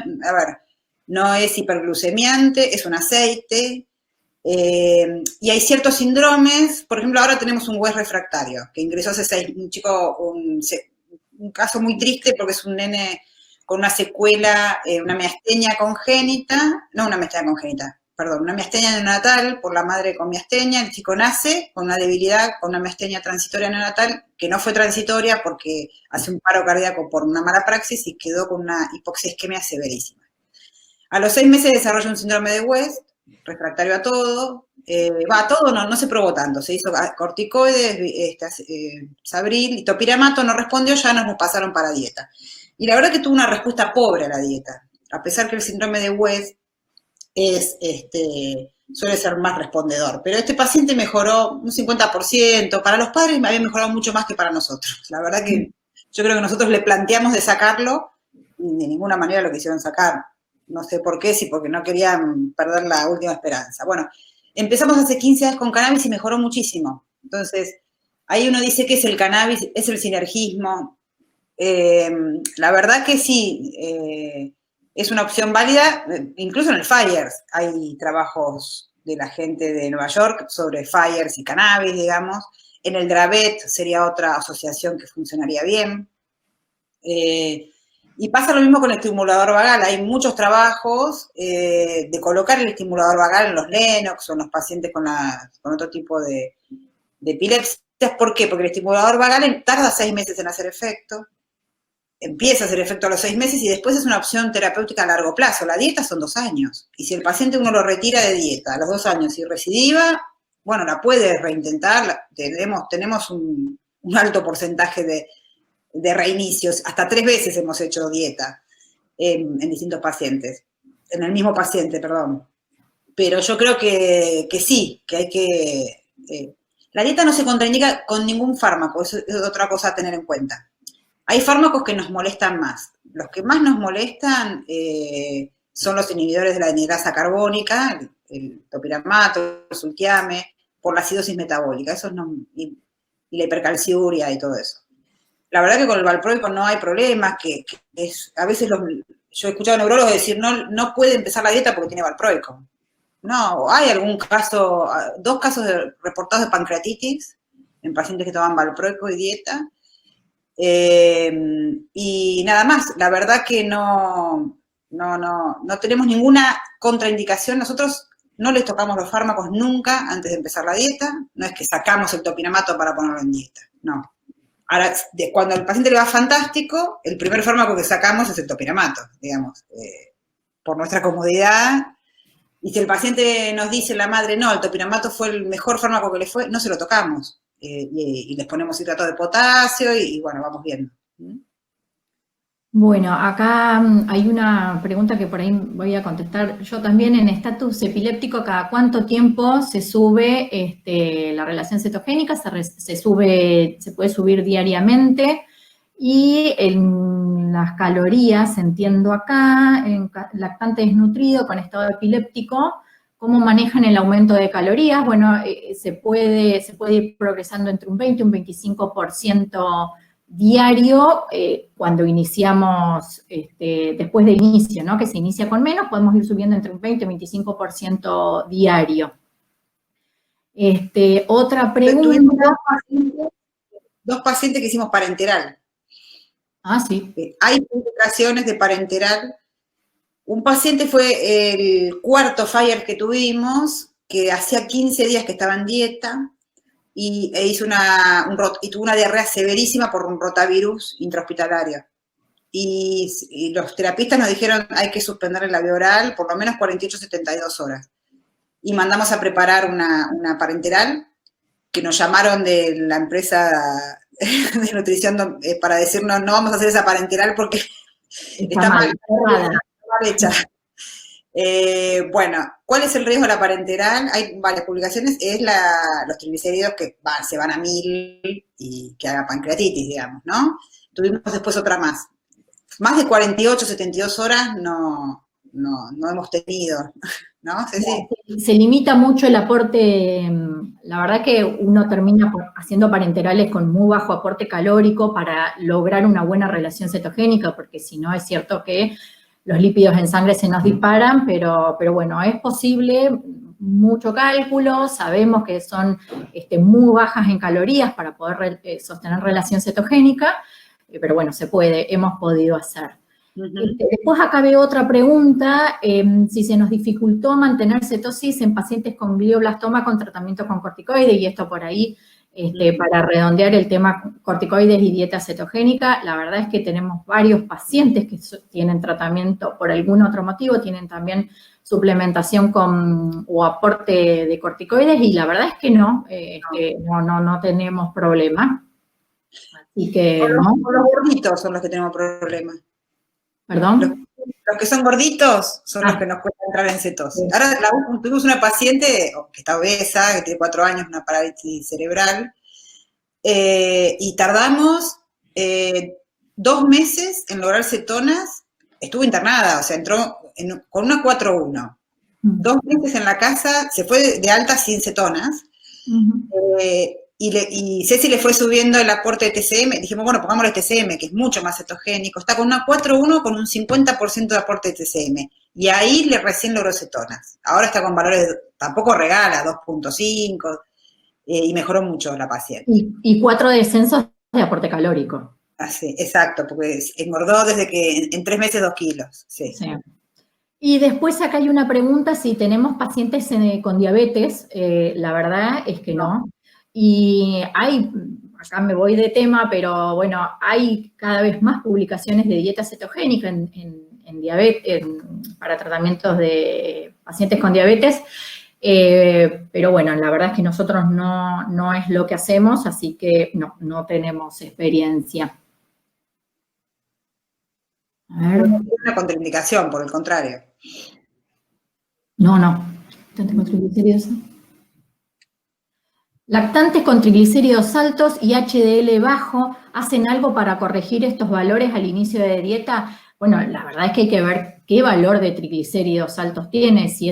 no es hiperglucemiante, es un aceite, y hay ciertos síndromes. Por ejemplo, ahora tenemos un West refractario, que ingresó hace un chico, un caso muy triste porque es un nene con una secuela, una miastenia congénita, una miastenia neonatal por la madre con miastenia. El chico nace con una debilidad, con una miastenia transitoria neonatal, que no fue transitoria porque hace un paro cardíaco por una mala praxis y quedó con una hipoxia-isquemia severísima. A los 6 meses desarrolla un síndrome de West, refractario a todo. A todo no se probó tanto, se hizo corticoides, Sabril y topiramato, no respondió, ya nos pasaron para dieta. Y la verdad que tuvo una respuesta pobre a la dieta, a pesar que el síndrome de West suele ser más respondedor. Pero este paciente mejoró un 50%, para los padres había mejorado mucho más que para nosotros. La verdad que yo creo que nosotros le planteamos de sacarlo y de ninguna manera lo quisieron sacar. No sé por qué, si porque no querían perder la última esperanza. Bueno, empezamos hace 15 años con cannabis y mejoró muchísimo. Entonces, ahí uno dice que es el cannabis, es el sinergismo. La verdad que sí, es una opción válida. Incluso en el FIRES hay trabajos de la gente de Nueva York sobre FIRES y cannabis, digamos. En el DRAVET sería otra asociación que funcionaría bien. Y pasa lo mismo con el estimulador vagal. Hay muchos trabajos de colocar el estimulador vagal en los Lennox o en los pacientes con otro tipo de epilepsias. ¿Por qué? Porque el estimulador vagal tarda 6 meses en hacer efecto, empieza a hacer efecto a los 6 meses y después es una opción terapéutica a largo plazo. La dieta son 2 años. Y si el paciente uno lo retira de dieta a los 2 años y recidiva, bueno, la puede reintentar. Tenemos un alto porcentaje de reinicios. Hasta 3 veces hemos hecho dieta en distintos pacientes. En el mismo paciente, perdón. Pero yo creo que sí, que hay que... la dieta no se contraindica con ningún fármaco, eso es otra cosa a tener en cuenta. Hay fármacos que nos molestan más. Los que más nos molestan son los inhibidores de la anhidrasa carbónica, el topiramato, el sultiame, por la acidosis metabólica. Esos no, y la hipercalciuria y todo eso. La verdad que con el valproico no hay problemas, a veces yo he escuchado a neurólogos decir, no puede empezar la dieta porque tiene valproico. No, hay algún caso, 2 casos reportados de pancreatitis en pacientes que toman valproico y dieta, y nada más. La verdad que no tenemos ninguna contraindicación. Nosotros no les tocamos los fármacos nunca antes de empezar la dieta, no es que sacamos el topinamato para ponerlo en dieta, no. Ahora, cuando al paciente le va fantástico, el primer fármaco que sacamos es el topinamato, digamos, por nuestra comodidad. Y si el paciente nos dice, la madre, no, el topinamato fue el mejor fármaco que le fue, no se lo tocamos. Y les ponemos hidrato de potasio y bueno, vamos viendo. Bueno, acá hay una pregunta que por ahí voy a contestar yo también. En estatus epiléptico, ¿cada cuánto tiempo se sube la relación cetogénica? Se puede subir diariamente. Y en las calorías, entiendo acá, en lactante desnutrido con estado epiléptico, ¿cómo manejan el aumento de calorías? Bueno, se puede ir progresando entre un 20 y un 25% diario. Cuando iniciamos, después del inicio, ¿no? Que se inicia con menos, podemos ir subiendo entre un 20 y un 25% diario. Otra pregunta. Tuvimos 2 pacientes que hicimos parenteral. Ah, sí. Hay publicaciones de parenteral. Un paciente fue el 4º FIRE que tuvimos, que hacía 15 días que estaba en dieta, y tuvo una diarrea severísima por un rotavirus intrahospitalario. Y los terapistas nos dijeron, hay que suspender la vía oral por lo menos 48-72 horas. Y mandamos a preparar una parenteral, que nos llamaron de la empresa de nutrición para decirnos, no vamos a hacer esa parenteral porque está mal hecha. Bueno, ¿cuál es el riesgo de la parenteral? Hay varias publicaciones, es los triglicéridos que se van a 1000 y que haga pancreatitis, digamos, ¿no? Tuvimos después otra más. Más de 48, 72 horas no hemos tenido, ¿no? Sí. Se limita mucho el aporte. La verdad que uno termina haciendo parenterales con muy bajo aporte calórico para lograr una buena relación cetogénica, porque si no es cierto que los lípidos en sangre se nos disparan, pero bueno, es posible, mucho cálculo, sabemos que son muy bajas en calorías para poder sostener relación cetogénica, pero bueno, se puede, hemos podido hacer. Después acá veo otra pregunta, si se nos dificultó mantener cetosis en pacientes con glioblastoma con tratamiento con corticoides, y esto por ahí, para redondear el tema corticoides y dieta cetogénica, la verdad es que tenemos varios pacientes que tienen tratamiento por algún otro motivo, tienen también suplementación o aporte de corticoides, y la verdad es que no tenemos problema. Así que, los gorditos son los que tenemos problemas. ¿Perdón? Los que son gorditos son los que nos cuesta entrar en cetosis. Ahora tuvimos una paciente que está obesa, que tiene 4 años, una parálisis cerebral, y tardamos 2 meses en lograr cetonas. Estuvo internada, o sea, entró con una 4-1. 2 meses en la casa, se fue de alta sin cetonas, y Ceci le fue subiendo el aporte de TCM. Dijimos, bueno, pongámosle TCM, que es mucho más cetogénico. Está con una 4-1 con un 50% de aporte de TCM. Y ahí recién logró cetonas. Ahora está con valores, tampoco regala, 2.5, y mejoró mucho la paciente. Y 4 descensos de aporte calórico. Así, exacto, porque engordó desde que en 3 meses 2 kilos. Sí. Y después acá hay una pregunta, si tenemos pacientes con diabetes. La verdad es que no. Y acá me voy de tema, pero bueno, hay cada vez más publicaciones de dieta cetogénica en diabetes, para tratamientos de pacientes con diabetes, pero bueno, la verdad es que nosotros no es lo que hacemos, así que no tenemos experiencia. A ver. No es una contraindicación, por el contrario. No. Lactantes con triglicéridos. Lactantes con triglicéridos altos y HDL bajo, ¿hacen algo para corregir estos valores al inicio de dieta? Bueno, la verdad es que hay que ver qué valor de triglicéridos altos tiene, si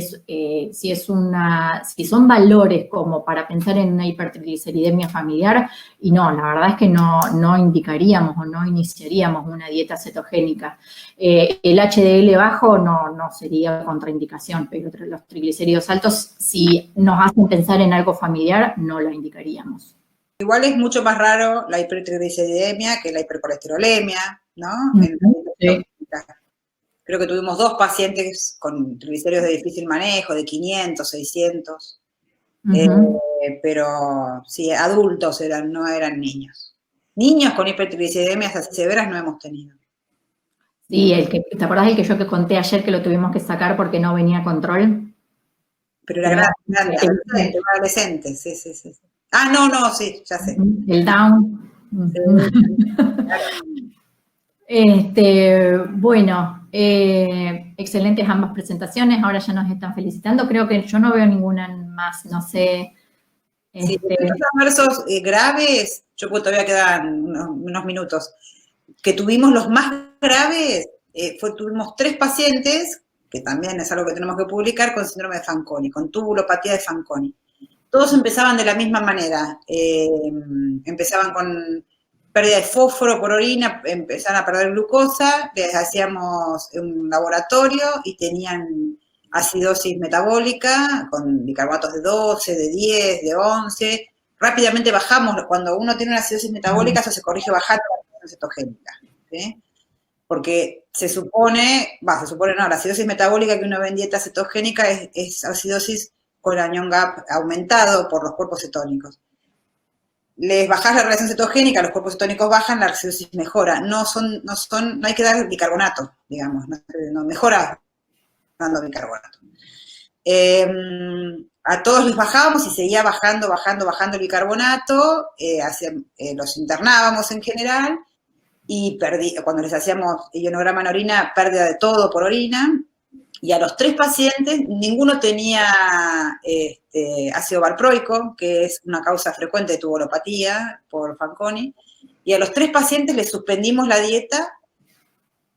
son valores como para pensar en una hipertrigliceridemia familiar, y no, la verdad es que no indicaríamos o no iniciaríamos una dieta cetogénica. El HDL bajo no sería contraindicación, pero los triglicéridos altos, si nos hacen pensar en algo familiar, no lo indicaríamos. Igual es mucho más raro la hipertrigliceridemia que la hipercolesterolemia, ¿no? Sí. Creo que tuvimos 2 pacientes con triglicéridos de difícil manejo, de 500, 600. Pero sí, adultos no eran niños. Niños con hipertrigliceridemias así severas no hemos tenido. Sí, ¿te acordás el que yo te conté ayer que lo tuvimos que sacar porque no venía a control? Pero era grande, adolescente, sí. Ah, no, sí, ya sé. El Down. Bueno, excelentes ambas presentaciones, ahora ya nos están felicitando, creo que yo no veo ninguna más, no sé. Sí, estos adversos graves, yo pues todavía quedan unos minutos, que tuvimos los más graves, tuvimos 3 pacientes, que también es algo que tenemos que publicar, con síndrome de Fanconi, con tubulopatía de Fanconi. Todos empezaban de la misma manera, empezaban con pérdida de fósforo por orina, empezaron a perder glucosa, les hacíamos un laboratorio y tenían acidosis metabólica con bicarbonatos de 12, de 10, de 11. Rápidamente bajamos, cuando uno tiene una acidosis metabólica, eso se corrige bajando la presión cetogénica, ¿sí? Porque se supone no, la acidosis metabólica que uno ve en dieta cetogénica es acidosis con el anion gap aumentado por los cuerpos cetónicos. Les bajás la relación cetogénica, los cuerpos cetónicos bajan, la acidosis mejora. No hay que dar bicarbonato, digamos, no mejora dando bicarbonato. A todos les bajábamos y seguía bajando el bicarbonato, los internábamos en general, y cuando les hacíamos ionograma en orina, pérdida de todo por orina, y a los 3 pacientes, ninguno tenía ácido valproico, que es una causa frecuente de tubulopatía por Fanconi, y a los 3 pacientes les suspendimos la dieta,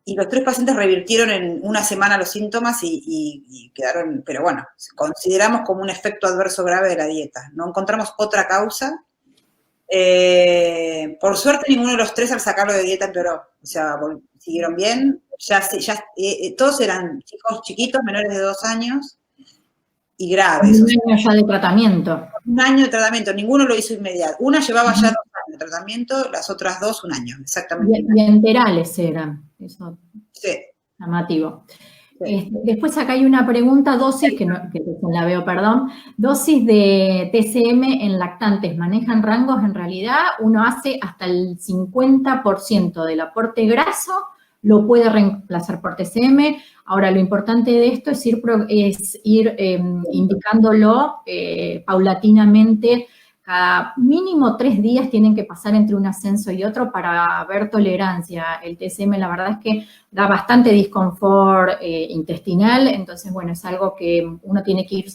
y los 3 pacientes revirtieron en una semana los síntomas y quedaron, pero bueno, consideramos como un efecto adverso grave de la dieta. No encontramos otra causa. Por suerte ninguno de los 3 al sacarlo de dieta empeoró, o sea, siguieron bien. Todos eran chicos chiquitos, menores de 2 años, y graves. Un año ya de tratamiento. Un año de tratamiento, ninguno lo hizo inmediato. Una llevaba ya 2 años de tratamiento, las otras 2 un año, exactamente. Y enterales eran, eso. Sí. Llamativo. Después acá hay una pregunta, dosis, que la veo, perdón. Dosis de TCM en lactantes, ¿manejan rangos? En realidad uno hace hasta el 50% del aporte graso, lo puede reemplazar por TCM. Ahora, lo importante de esto es ir indicándolo paulatinamente. Cada mínimo 3 días tienen que pasar entre un ascenso y otro para ver tolerancia. El TCM, la verdad es que da bastante disconfort intestinal, entonces, bueno, es algo que uno tiene que ir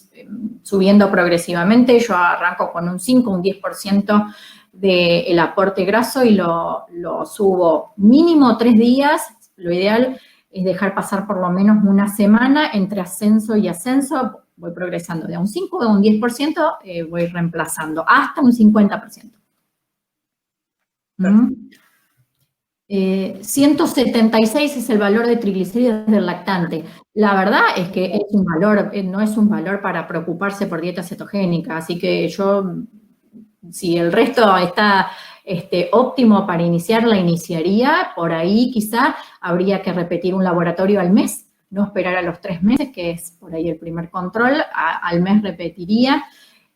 subiendo progresivamente. Yo arranco con un 5, un 10% del aporte graso y lo subo mínimo 3 días. Lo ideal es dejar pasar por lo menos una semana entre ascenso y ascenso. Voy progresando de a un 5 a un 10%, voy reemplazando hasta un 50%. 176 es el valor de triglicéridos del lactante. La verdad es que es un valor, no es un valor para preocuparse por dieta cetogénica, así que si el resto está óptimo para iniciar, la iniciaría. Por ahí quizá habría que repetir un laboratorio al mes, no esperar a los 3 meses, que es por ahí el primer control, al mes repetiría.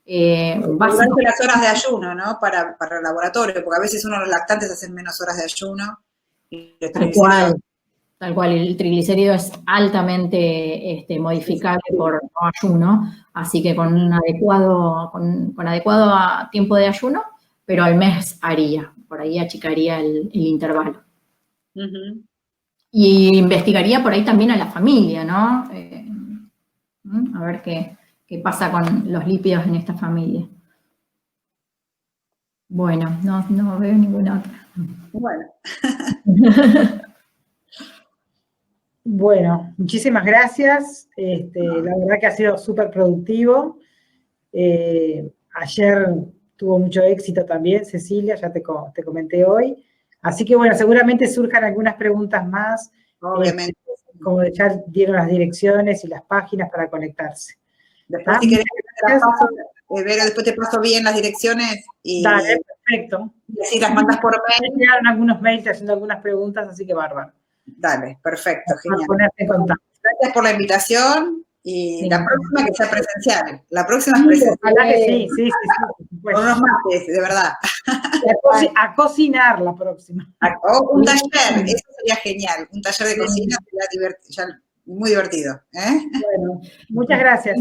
Durante las horas de ayuno, ¿no? Para el laboratorio, porque a veces los lactantes hacen menos horas de ayuno. Tal cual, el triglicérido es altamente modificable por ayuno, así que con adecuado tiempo de ayuno, pero al mes haría, por ahí achicaría el intervalo. Y investigaría por ahí también a la familia, ¿no? A ver qué pasa con los lípidos en esta familia. Bueno, no veo ninguna otra. Bueno. Bueno, muchísimas gracias. La verdad que ha sido súper productivo. Ayer tuvo mucho éxito también, Cecilia, ya te comenté hoy. Así que bueno, seguramente surjan algunas preguntas más. Obviamente. Como ya dieron las direcciones y las páginas para conectarse. Después, si querés, Vero, después te paso bien las direcciones y... Dale, perfecto. Y así las mandas por mail. Me quedaron algunos mails haciendo algunas preguntas, así que bárbaro. Dale, perfecto, genial. Ponerte en contacto. Gracias por la invitación y Sí. la próxima que sea presencial. La próxima es Sí, presencial. ojalá que sí, Con unos mates, de verdad. A cocinar la próxima. O un taller, eso sería genial. Un taller de cocina sería muy divertido. Bueno, muchas gracias.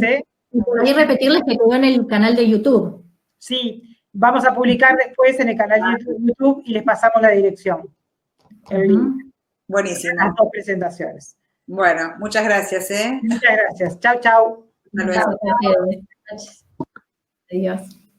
Y por ahí repetirles que quedó en el canal de YouTube. Sí, vamos a publicar después en el canal de YouTube y les pasamos la dirección. El link. Buenísimo. Las dos presentaciones. Bueno, muchas gracias. Muchas gracias. Chau, chau. Hasta luego. Adiós.